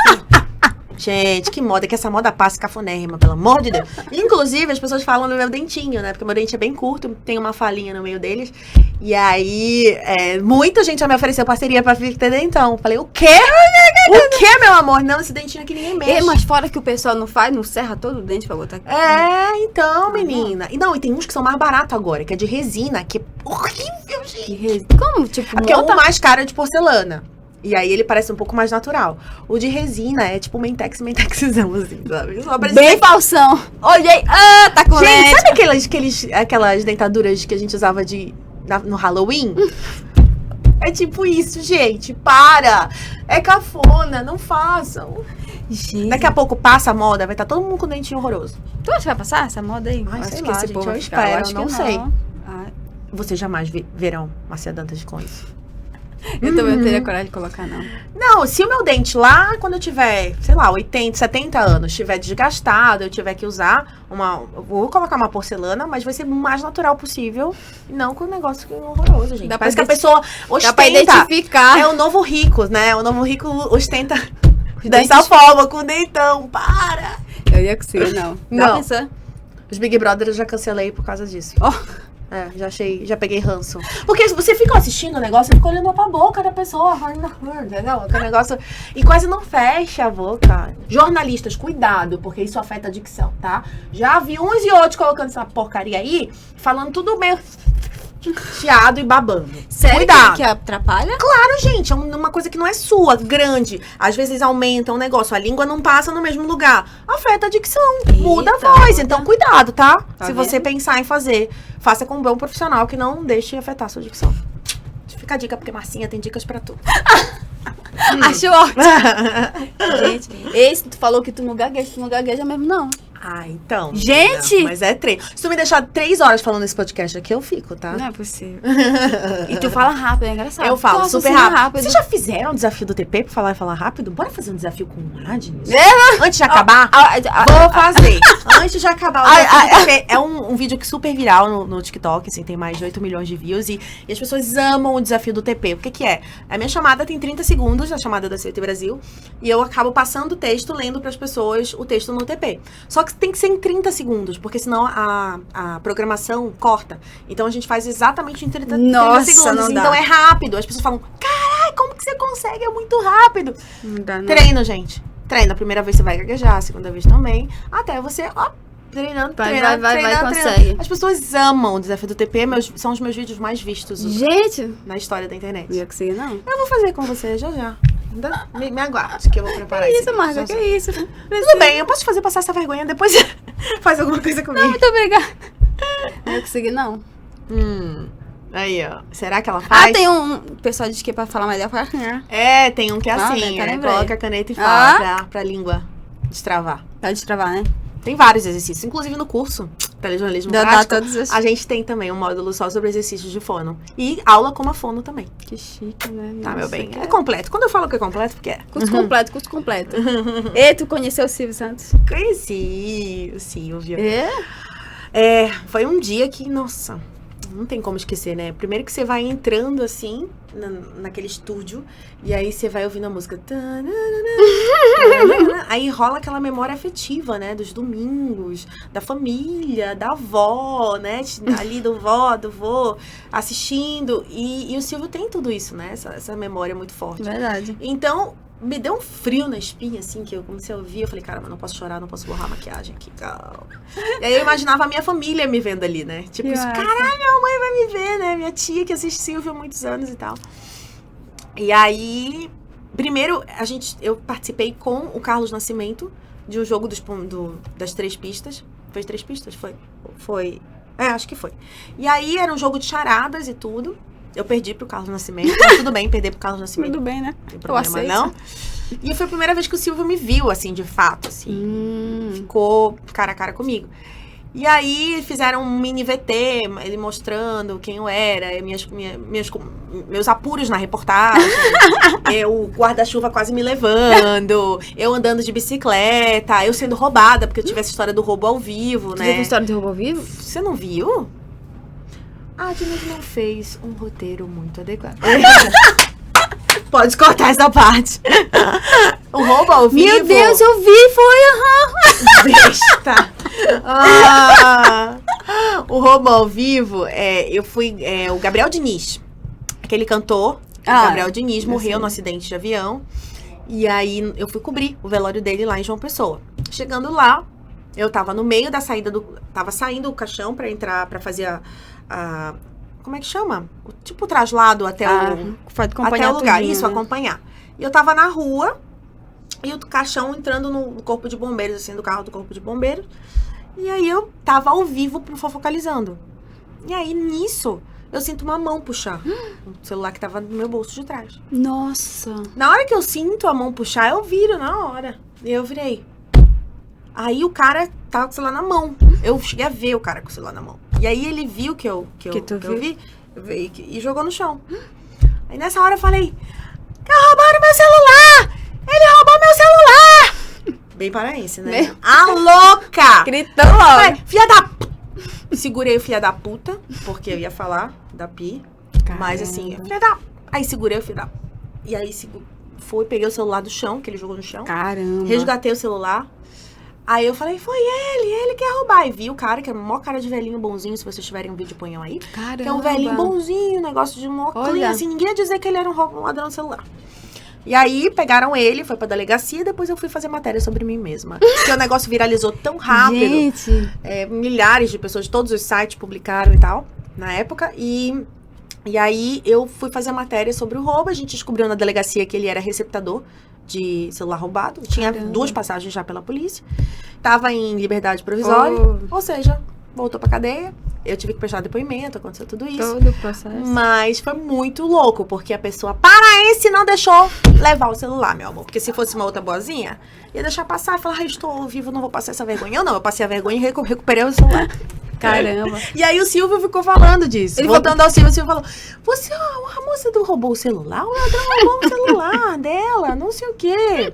Speaker 2: Gente, que moda, que essa moda passa cafonérrima, pelo amor de Deus. Inclusive, as pessoas falam no meu dentinho, né? Porque o meu dente é bem curto, tem uma falinha no meio deles. E aí, muita gente já me ofereceu parceria pra vir ter dentão. Falei, o quê? O quê, meu amor? Não, esse dentinho aqui ninguém mexe.
Speaker 1: Mas fora que o pessoal não faz, não serra todo o dente pra botar aqui.
Speaker 2: Então, menina. E tem uns que são mais baratos agora, que é de resina, que é horrível, gente.
Speaker 1: Como? Tipo,
Speaker 2: porque o mais caro é de porcelana. E aí ele parece um pouco mais natural. O de resina é tipo mentexzão, assim, sabe?
Speaker 1: Bem falsão. Olhei, tá com
Speaker 2: gente, sabe aquelas dentaduras que a gente usava no Halloween? É tipo isso, gente. Para! É cafona, não façam.
Speaker 1: Gente.
Speaker 2: Daqui a pouco passa a moda, vai estar todo mundo com dentinho horroroso.
Speaker 1: Tu acha que vai passar essa moda aí?
Speaker 2: Ai,
Speaker 1: acho
Speaker 2: sei
Speaker 1: que
Speaker 2: lá,
Speaker 1: esse
Speaker 2: gente,
Speaker 1: povo
Speaker 2: eu espero, não sei.
Speaker 1: Ai.
Speaker 2: Vocês jamais verão Márcia Dantas com isso.
Speaker 1: Eu também não teria coragem de colocar, não.
Speaker 2: Não, se o meu dente lá, quando eu tiver, sei lá, 80, 70 anos, estiver desgastado, eu tiver que usar eu vou colocar uma porcelana, mas vai ser o mais natural possível, e não com um negócio horroroso, gente. Parece que a pessoa ostenta.
Speaker 1: Dá pra identificar.
Speaker 2: É o novo rico, né? O novo rico ostenta dessa forma, com o dentão. Para!
Speaker 1: Eu ia conseguir, não.
Speaker 2: Não. Os Big Brother eu já cancelei por causa disso. Já peguei ranço. Porque você fica assistindo o negócio, fica olhando pra boca da pessoa, entendeu? Aquele negócio, e quase não fecha a boca. Jornalistas, cuidado, porque isso afeta a dicção, tá? Já vi uns e outros colocando essa porcaria aí, falando tudo meio chiado e babando.
Speaker 1: Sério?
Speaker 2: Cuidado.
Speaker 1: Que atrapalha?
Speaker 2: Claro, gente, é uma coisa que não é sua, grande. Às vezes aumenta um negócio, a língua não passa no mesmo lugar. Afeta a dicção, muda a voz. Então, cuidado, tá? Se você pensar em fazer, faça com um bom profissional que não deixe afetar a sua dicção. Fica a dica, porque Marcinha tem dicas pra tudo.
Speaker 1: Acho ótimo. Gente, tu falou que tu não gagueja mesmo, não.
Speaker 2: Ah, então.
Speaker 1: Gente!
Speaker 2: Menina, mas é treino. Se tu me deixar 3 horas falando nesse podcast aqui, eu fico, tá?
Speaker 1: Não é possível. E tu fala rápido, é engraçado.
Speaker 2: Eu falo
Speaker 1: Nossa,
Speaker 2: super
Speaker 1: assim,
Speaker 2: rápido. Vocês já fizeram o desafio do TP pra falar e falar rápido? Bora fazer um desafio com o Agnes?
Speaker 1: É.
Speaker 2: Antes de acabar, vou fazer. Antes de acabar o desafio do TP. É um vídeo que super viral no TikTok, assim, tem mais de 8 milhões de views. E as pessoas amam o desafio do TP. O que é? A minha chamada tem 30 segundos, a chamada da CT Brasil. E eu acabo passando o texto, lendo pras pessoas o texto no TP. Só que tem que ser em 30 segundos, porque senão a programação corta. Então a gente faz exatamente em 30 segundos. Então é rápido. As pessoas falam, carai, como que você consegue? É muito rápido.
Speaker 1: Não dá, não.
Speaker 2: Treino, gente. Treino. A primeira vez você vai gaguejar, a segunda vez também. Até você, ó, treinando,
Speaker 1: Vai, consegue.
Speaker 2: As pessoas amam o desafio do TP. São os meus vídeos mais vistos
Speaker 1: Gente,
Speaker 2: na história da internet.
Speaker 1: não ia conseguir, não.
Speaker 2: Eu vou fazer com você já. Me aguarde, que eu vou preparar
Speaker 1: Que
Speaker 2: esse
Speaker 1: isso,
Speaker 2: vídeo.
Speaker 1: Marca, que isso?
Speaker 2: Tudo bem, eu posso fazer passar essa vergonha, depois faz alguma coisa comigo.
Speaker 1: Muito obrigada. Não ia conseguir, não.
Speaker 2: Aí, ó. Será que ela faz?
Speaker 1: Ah, tem um... O pessoal diz que é pra falar melhor pra...
Speaker 2: É, tem um que é assim,
Speaker 1: bem, tá,
Speaker 2: né?
Speaker 1: lembrei.
Speaker 2: Coloca a caneta e fala pra língua destravar.
Speaker 1: Pra destravar, né?
Speaker 2: Tem vários exercícios, inclusive no curso Telejornalismo
Speaker 1: Dá
Speaker 2: Prático,
Speaker 1: todos esses.
Speaker 2: a gente tem também um módulo só sobre exercícios de fono. E aula com a fono também.
Speaker 1: Que chique, né?
Speaker 2: Tá,
Speaker 1: Nossa,
Speaker 2: meu bem?
Speaker 1: que
Speaker 2: É completo. Quando eu falo que é completo, porque é.
Speaker 1: Curso completo, curso completo. E tu conheceu o Silvio Santos?
Speaker 2: Conheci o Silvio.
Speaker 1: É?
Speaker 2: Foi um dia que, nossa, não tem como esquecer, né? Primeiro que você vai entrando assim, naquele estúdio, e aí você vai ouvindo a música. Aí rola aquela memória afetiva, né? Dos domingos, da família, da avó, né? Ali do vô, assistindo. E o Silvio tem tudo isso, né? Essa memória muito forte.
Speaker 1: Verdade.
Speaker 2: Então, me deu um frio na espinha, assim, que eu comecei a ouvir. Eu falei, caramba, não posso chorar, não posso borrar a maquiagem aqui, calma. E aí eu imaginava a minha família me vendo ali, né? Tipo, isso, caralho, minha mãe vai me ver, né? Minha tia que assiste Silvio há muitos anos e tal. E aí, primeiro, eu participei com o Carlos Nascimento de um jogo das 3 pistas. Foi 3 pistas? Foi. Acho que foi. E aí, era um jogo de charadas e tudo. Eu perdi pro Carlos Nascimento, mas tudo bem perder pro Carlos Nascimento.
Speaker 1: Tudo bem, né?
Speaker 2: Não tem problema, não. E foi a primeira vez que o Silvio me viu, assim, de fato, assim. Ficou cara a cara comigo. E aí, fizeram um mini VT, ele mostrando quem eu era, meus apuros na reportagem, o guarda-chuva quase me levando, eu andando de bicicleta, eu sendo roubada, porque eu tive essa história do roubo ao vivo, né?
Speaker 1: Você teve história de roubo ao vivo?
Speaker 2: Você não viu? A Agnes não fez um roteiro muito adequado. Pode cortar essa parte. O roubo ao vivo.
Speaker 1: Meu Deus, eu vi, foi,
Speaker 2: Besta. O roubo ao vivo, eu fui. O Gabriel Diniz, aquele cantor. O Gabriel Diniz morreu no acidente de avião. E aí eu fui cobrir o velório dele lá em João Pessoa. Chegando lá, eu tava no meio da saída tava saindo o caixão pra entrar, pra fazer como é que chama? Tipo o traslado até o lugar. Isso, acompanhar. E eu tava na rua, e o caixão entrando no corpo de bombeiros, assim, do carro do corpo de bombeiros. E aí eu tava ao vivo pro Fofocalizando. E aí, nisso, eu sinto uma mão puxar o celular que tava no meu bolso de trás.
Speaker 1: Nossa.
Speaker 2: Na hora que eu sinto a mão puxar, eu viro na hora. E eu virei. Aí o cara tava com o celular na mão. Eu cheguei a ver o cara com o celular na mão. E aí ele viu que eu vi e jogou no chão. Aí nessa hora eu falei, roubaram meu celular! Ele roubou meu celular! Bem paraense, né? A louca!
Speaker 1: Gritou logo.
Speaker 2: Filha da... Segurei o filha da puta, porque eu ia falar da Pi. Caramba. Mas assim, filha da... Aí segurei o filha da... E aí peguei o celular do chão, que ele jogou no chão.
Speaker 1: Caramba.
Speaker 2: Resgatei o celular. Aí eu falei, foi ele quer roubar. E vi o cara, que é o maior cara de velhinho bonzinho, se vocês tiverem um vídeo, ponham aí.
Speaker 1: Caramba.
Speaker 2: Que é um velhinho bonzinho, negócio de um clean, assim, ninguém ia dizer que ele era um ladrão de celular. E aí, pegaram ele, foi pra delegacia, e depois eu fui fazer matéria sobre mim mesma. Porque o negócio viralizou tão rápido.
Speaker 1: Gente.
Speaker 2: Milhares de pessoas de todos os sites publicaram e tal, na época. E aí, eu fui fazer matéria sobre o roubo. A gente descobriu na delegacia que ele era receptador de celular roubado. Tinha 2 passagens já pela polícia. Tava em liberdade provisória. Ou seja, voltou pra cadeia. eu tive que prestar depoimento, aconteceu tudo isso.
Speaker 1: Todo o processo.
Speaker 2: Mas foi muito louco, porque a pessoa paraense não deixou levar o celular, meu amor. Porque se fosse uma outra boazinha, ia deixar passar e falar, estou vivo, não vou passar essa vergonha. Eu passei a vergonha e recuperei o celular.
Speaker 1: Caramba.
Speaker 2: E aí o Silvio ficou falando disso. Voltando ao Silvio, o Silvio falou, a moça roubou o celular, o ladrão roubou o celular dela, não sei o quê.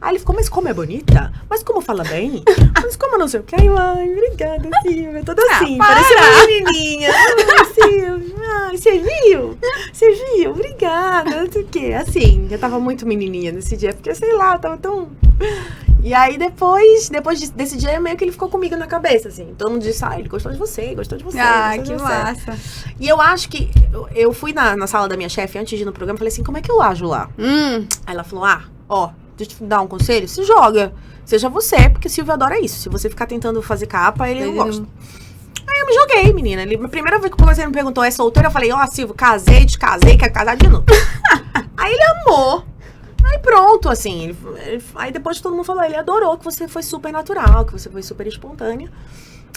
Speaker 2: Aí ele ficou, mas como é bonita? Mas como fala bem? Mas como não sei o quê? Ai, obrigada, Silvia. Toda assim, parecia uma menininha. Ai, Silvia, você viu? Você viu? Obrigada, não sei o quê. Assim, eu tava muito menininha nesse dia, porque sei lá, eu tava tão... E aí, depois desse dia, meio que ele ficou comigo na cabeça, assim. Todo mundo disse, ele gostou de você, gostou de você.
Speaker 1: Ah, que massa.
Speaker 2: E eu acho que... Eu fui na sala da minha chefe, antes de ir no programa, falei assim, como é que eu ajo lá? Aí ela falou, deixa eu te dar um conselho, se joga. Seja você, porque o Silvio adora isso. Se você ficar tentando fazer capa, ele não gosta. Aí eu me joguei, menina. A primeira vez que você me perguntou, é solteira? Eu falei, Silvio, casei, descasei, quero casar de novo. Aí ele amou. Aí pronto, assim, aí depois todo mundo falou, ele adorou que você foi super natural, que você foi super espontânea.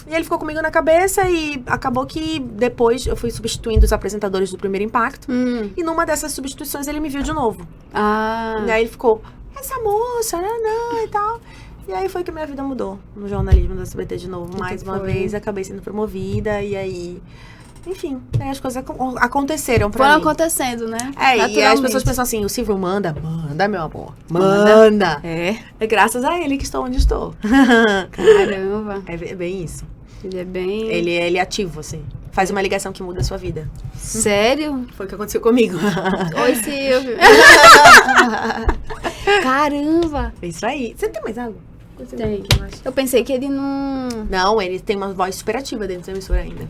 Speaker 2: E ele ficou comigo na cabeça e acabou que depois eu fui substituindo os apresentadores do Primeiro Impacto. E numa dessas substituições ele me viu de novo. E aí ele ficou, essa moça, não, e tal. E aí foi que minha vida mudou no jornalismo do SBT de novo. Mais uma vez, acabei sendo promovida e aí... Enfim, as coisas aconteceram pra mim.
Speaker 1: Foram acontecendo, né?
Speaker 2: E as pessoas pensam assim, o Silvio manda, meu amor. Manda. É graças a ele que estou onde estou.
Speaker 1: Caramba.
Speaker 2: É bem isso.
Speaker 1: Ele é bem...
Speaker 2: Ele é ativo, assim. Faz uma ligação que muda a sua vida.
Speaker 1: Sério?
Speaker 2: Foi o que aconteceu comigo.
Speaker 1: Oi, Silvio. Caramba.
Speaker 2: É isso aí. Você tem mais água?
Speaker 1: Tem. Eu pensei que ele não...
Speaker 2: Não, ele tem uma voz super ativa dentro da emissora ainda.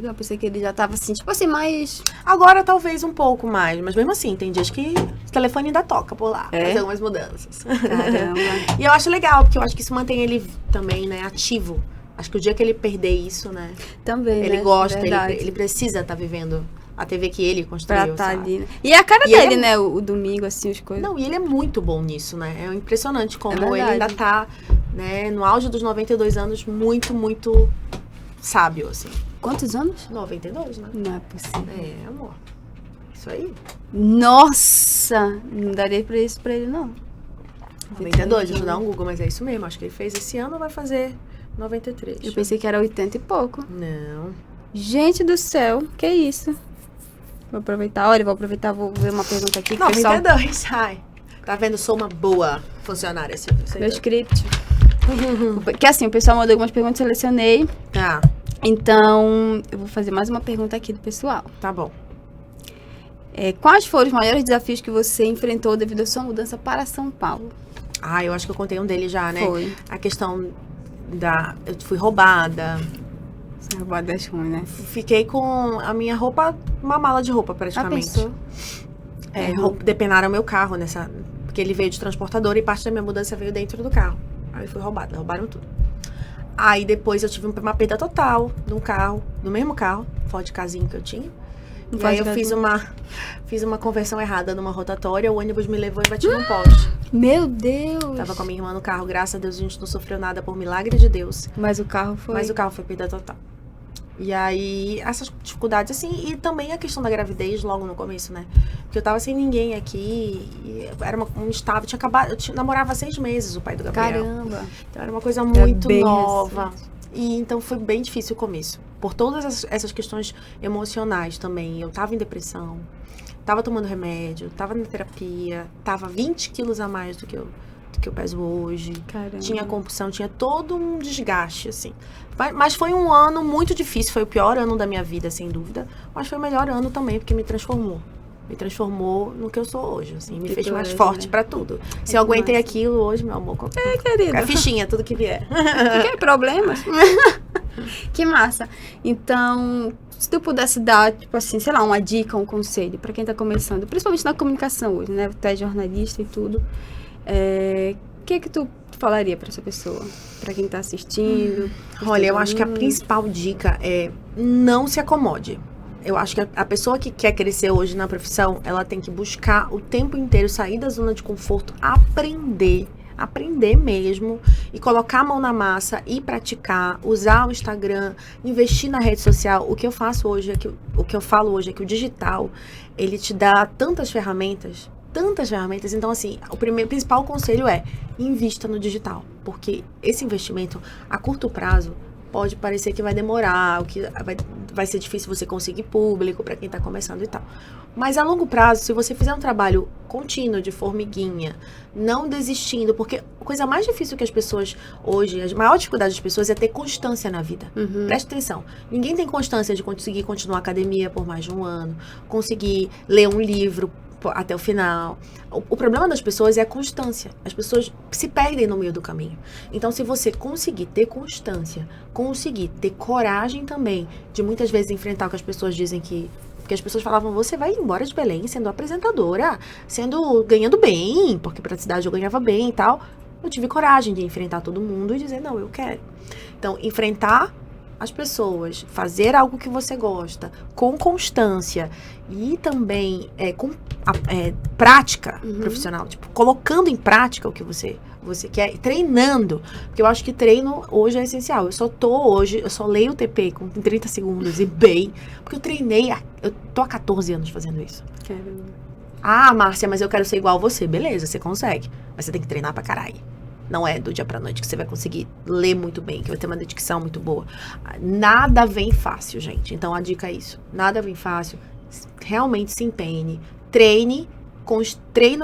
Speaker 1: Eu pensei que ele já tava assim, tipo assim, mais...
Speaker 2: Agora talvez um pouco mais, mas mesmo assim, tem dias que o telefone ainda toca por lá, fazer algumas mudanças.
Speaker 1: Caramba.
Speaker 2: E eu acho legal, porque eu acho que isso mantém ele também, né, ativo. Acho que o dia que ele perder isso, né?
Speaker 1: Também,
Speaker 2: ele gosta, ele precisa estar vivendo a TV que ele construiu,
Speaker 1: pra ali, né? E é a cara dele, né? O domingo, assim, as coisas.
Speaker 2: Não, e ele é muito bom nisso, né? É impressionante como ele ainda tá, né, no auge dos 92 anos, muito, muito sábio, assim.
Speaker 1: Quantos anos?
Speaker 2: 92, né?
Speaker 1: Não é possível.
Speaker 2: É, amor. Isso aí.
Speaker 1: Nossa! Não daria pra isso pra ele, não.
Speaker 2: 92, deixa eu dar um Google, mas é isso mesmo. Acho que ele fez esse ano, vai fazer 93.
Speaker 1: Eu pensei que era 80 e pouco.
Speaker 2: Não.
Speaker 1: Gente do céu, que isso? Vou aproveitar, vou ver uma pergunta aqui.
Speaker 2: 92, ai. Tá vendo? Sou uma boa funcionária, Silvio.
Speaker 1: Meu script. Que assim, o pessoal mandou algumas perguntas, selecionei.
Speaker 2: Tá.
Speaker 1: Então, eu vou fazer mais uma pergunta aqui do pessoal.
Speaker 2: Tá bom.
Speaker 1: Quais foram os maiores desafios que você enfrentou devido à sua mudança para São Paulo?
Speaker 2: Eu acho que eu contei um deles já, né?
Speaker 1: Foi.
Speaker 2: A questão eu fui roubada.
Speaker 1: Você roubada é ruim, né?
Speaker 2: Fiquei com a minha roupa, uma mala de roupa praticamente.
Speaker 1: Pensou?
Speaker 2: Depenaram meu carro porque ele veio de transportador e parte da minha mudança veio dentro do carro. Aí fui roubada, roubaram tudo. Aí depois eu tive uma perda total de um carro, do mesmo carro, Ford Casinho que eu tinha. E aí eu fiz uma conversão errada numa rotatória, o ônibus me levou e bati num poste.
Speaker 1: Meu Deus!
Speaker 2: Tava com a minha irmã no carro, graças a Deus a gente não sofreu nada por milagre de Deus.
Speaker 1: Mas o carro foi
Speaker 2: perda total. E aí, essas dificuldades, assim, e também a questão da gravidez logo no começo, né? Porque eu tava sem ninguém aqui, e era um estável, namorava há 6 meses o pai do Gabriel.
Speaker 1: Caramba!
Speaker 2: Então era uma coisa muito nova. E então foi bem difícil o começo. Por todas essas questões emocionais também. Eu tava em depressão, tava tomando remédio, tava na terapia, tava 20 quilos a mais do que eu peso hoje.
Speaker 1: Caramba. Tinha
Speaker 2: compulsão, tinha todo um desgaste, assim. Mas foi um ano muito difícil, foi o pior ano da minha vida, sem dúvida. Mas foi o melhor ano também, porque me transformou. Me transformou no que eu sou hoje, assim. Me fez mais forte, né? Pra tudo. Se eu aguentei aquilo hoje, meu amor,
Speaker 1: querida.
Speaker 2: A fichinha, tudo que vier.
Speaker 1: Que problemas? Que massa. Então, se tu pudesse dar, tipo assim, sei lá, uma dica, um conselho pra quem tá começando, principalmente na comunicação hoje, né? Tu é jornalista e tudo. O que tu falaria pra essa pessoa? Pra quem tá assistindo?
Speaker 2: Olha, eu acho que a principal dica é não se acomode. Eu acho que a pessoa que quer crescer hoje na profissão, ela tem que buscar o tempo inteiro sair da zona de conforto, aprender aprender mesmo e colocar a mão na massa e praticar, usar o Instagram, investir na rede social. O que eu faço hoje o que eu falo hoje é que o digital, ele te dá tantas ferramentas. Então, assim, o principal conselho é invista no digital, porque esse investimento a curto prazo pode parecer que vai demorar, que vai ser difícil você conseguir público para quem está começando e tal. Mas a longo prazo, se você fizer um trabalho contínuo, de formiguinha, não desistindo, porque a coisa mais difícil que as pessoas hoje, a maior dificuldade das pessoas é ter constância na vida. Preste atenção, ninguém tem constância de conseguir continuar a academia por mais de um ano, conseguir ler um livro até o final. O problema das pessoas é a constância. As pessoas se perdem no meio do caminho. Então, se você conseguir ter constância, conseguir ter coragem também de muitas vezes enfrentar o que as pessoas dizem que... Porque as pessoas falavam, você vai embora de Belém sendo apresentadora, ganhando bem, porque pra cidade eu ganhava bem e tal. Eu tive coragem de enfrentar todo mundo e dizer, não, eu quero. Então, enfrentar as pessoas, fazer algo que você gosta, com constância e também com prática profissional, tipo, colocando em prática o que você quer, e treinando, porque eu acho que treino hoje é essencial. Eu só leio o TP com 30 segundos e bem, porque eu tô há 14 anos fazendo isso.
Speaker 1: Caramba.
Speaker 2: Ah, Márcia, mas eu quero ser igual a você. Beleza, você consegue, mas você tem que treinar pra caralho. Não é do dia pra noite que você vai conseguir ler muito bem, que vai ter uma dicção muito boa. Nada vem fácil, gente. Então, a dica é isso. Nada vem fácil. Realmente se empenhe. Treino,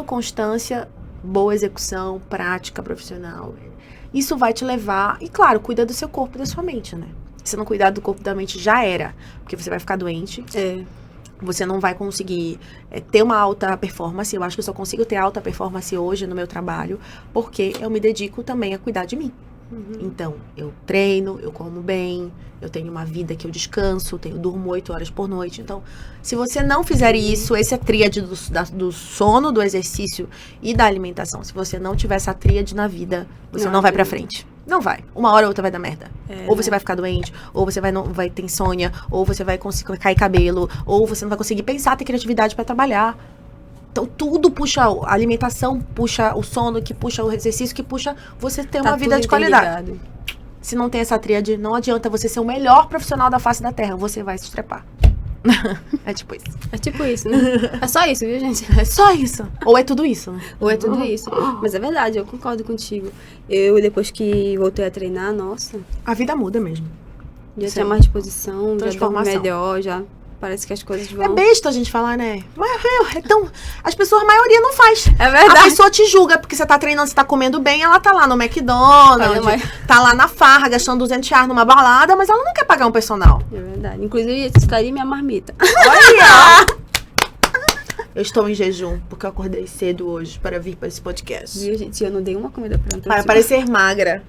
Speaker 2: constância, boa execução, prática profissional. Isso vai te levar... E, claro, cuida do seu corpo e da sua mente, né? Se não cuidar do corpo e da mente, já era. Porque você vai ficar doente. Você não vai conseguir ter uma alta performance. Eu acho que eu só consigo ter alta performance hoje no meu trabalho porque eu me dedico também a cuidar de mim. Então, eu treino, eu como bem, eu tenho uma vida que eu descanso, durmo 8 horas por noite. Então, se você não fizer isso, essa tríade do sono, do exercício e da alimentação, se você não tiver essa tríade na vida, você não vai pra frente. Não vai. Uma hora ou outra vai dar merda. Ou você vai ficar doente, ou você não vai ter insônia, ou você vai conseguir cair cabelo, ou você não vai conseguir pensar, ter criatividade pra trabalhar. Então, tudo puxa, a alimentação puxa o sono, que puxa o exercício, que puxa você ter uma vida de qualidade. Se não tem essa tríade, não adianta você ser o melhor profissional da face da terra, você vai se estrepar. É tipo isso.
Speaker 1: É tipo isso, né? É só isso, viu, gente?
Speaker 2: É só isso. Ou é tudo isso, né?
Speaker 1: Ou é tudo isso. Mas é verdade, eu concordo contigo. Eu, depois que voltei a treinar, nossa...
Speaker 2: A vida muda mesmo.
Speaker 1: Já tinha mais disposição, já dormo
Speaker 2: Transformação.
Speaker 1: melhor, já... Parece que as coisas vão...
Speaker 2: É besta a gente falar, né? Mas, então, as pessoas, a maioria não faz.
Speaker 1: É verdade.
Speaker 2: A pessoa te julga porque você tá treinando, você tá comendo bem, ela tá lá no McDonald's, tá lá na farra, gastando R$200 numa balada, mas ela não quer pagar um personal.
Speaker 1: É verdade. Inclusive, estaria minha marmita.
Speaker 2: Olha! Eu estou em jejum, porque eu acordei cedo hoje para vir para esse podcast.
Speaker 1: Viu, gente? Eu não dei uma comida pra ela.
Speaker 2: Para parecer magra.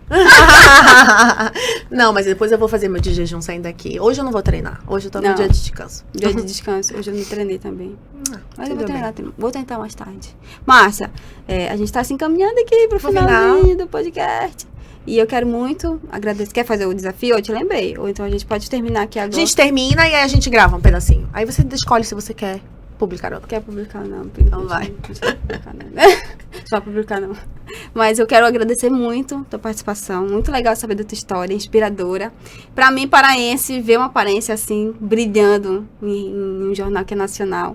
Speaker 2: Não, mas depois eu vou fazer meu de jejum saindo daqui. Hoje eu não vou treinar. Hoje eu tô no dia de descanso.
Speaker 1: Dia de descanso. Hoje eu não treinei também. Mas eu vou treinar.
Speaker 2: bem.
Speaker 1: Vou tentar mais tarde. Márcia, a gente tá se encaminhando aqui pro finalzinho do podcast. E eu quero muito agradecer. Quer fazer o desafio? Eu te lembrei. Ou então a gente pode terminar aqui agora.
Speaker 2: A gente termina e aí a gente grava um pedacinho. Aí você escolhe se você quer publicar ou não.
Speaker 1: Quer publicar não?
Speaker 2: Então vai.
Speaker 1: Não vai publicar não. Mas eu quero agradecer muito a tua participação. Muito legal saber da tua história, inspiradora. Pra mim, paraense, ver uma paraense assim, brilhando em um jornal que é nacional.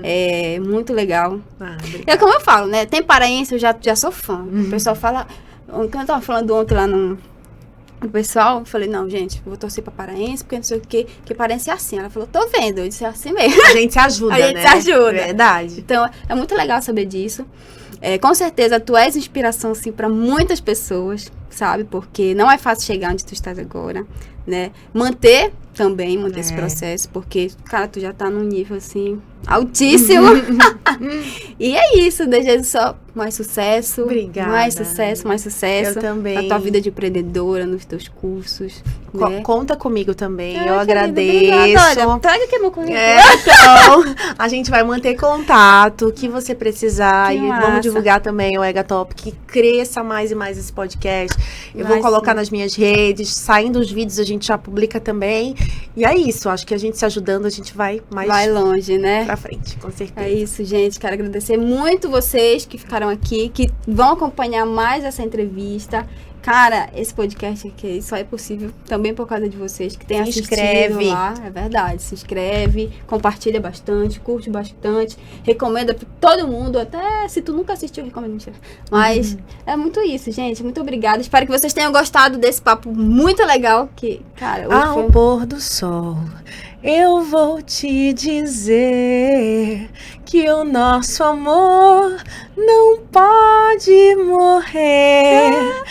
Speaker 1: É muito legal. É como eu falo, né? Tem paraense, eu já sou fã. O pessoal fala... Quando eu tava falando ontem lá no pessoal, eu falei, não, gente, vou torcer pra paraense, porque não sei o que paraense é assim. Ela falou, tô vendo. Eu disse, é assim mesmo.
Speaker 2: A gente se ajuda,
Speaker 1: né? A gente se ajuda.
Speaker 2: Verdade.
Speaker 1: Então, é muito legal saber disso. Com certeza, tu és inspiração, assim, pra muitas pessoas, sabe? Porque não é fácil chegar onde tu estás agora, né? Manter esse processo, porque, cara, tu já tá num nível, assim, altíssimo. E é isso, desejo só mais sucesso.
Speaker 2: Obrigada.
Speaker 1: Mais sucesso.
Speaker 2: Eu também.
Speaker 1: Na tua vida de empreendedora, nos teus cursos. Né?
Speaker 2: Conta comigo também, eu
Speaker 1: querida,
Speaker 2: agradeço.
Speaker 1: Traga aqui meu currículo.
Speaker 2: Então, a gente vai manter contato, o que você precisar.
Speaker 1: Que
Speaker 2: e
Speaker 1: massa.
Speaker 2: Vamos divulgar também o Egatop, que cresça mais e mais esse podcast. Eu vou colocar nas minhas redes, saindo os vídeos a gente já publica também. E é isso, acho que a gente se ajudando, a gente vai mais
Speaker 1: Vai longe, né?
Speaker 2: pra frente, com certeza.
Speaker 1: É isso, gente. Quero agradecer muito vocês que ficaram aqui, que vão acompanhar mais essa entrevista. Cara, esse podcast aqui só é possível também por causa de vocês que têm
Speaker 2: Se
Speaker 1: assistido
Speaker 2: inscreve.
Speaker 1: lá. É verdade. Se inscreve, compartilha bastante, curte bastante, recomenda pra todo mundo. Até se tu nunca assistiu, recomenda. Mentira. Mas é muito isso, gente. Muito obrigada. Espero que vocês tenham gostado desse papo muito legal. Que, cara, hoje
Speaker 2: Ao pôr do sol, eu vou te dizer que o nosso amor não pode morrer.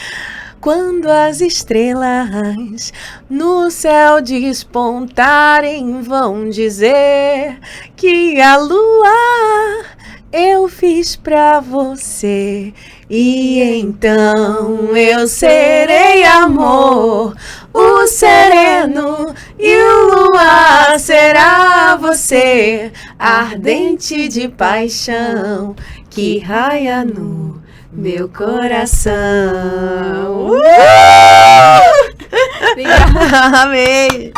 Speaker 2: Quando as estrelas no céu despontarem, vão dizer que a lua eu fiz pra você. E então eu serei amor, o sereno, e o luar será você, ardente de paixão que raia no meu coração.
Speaker 1: Obrigada.
Speaker 2: Amei.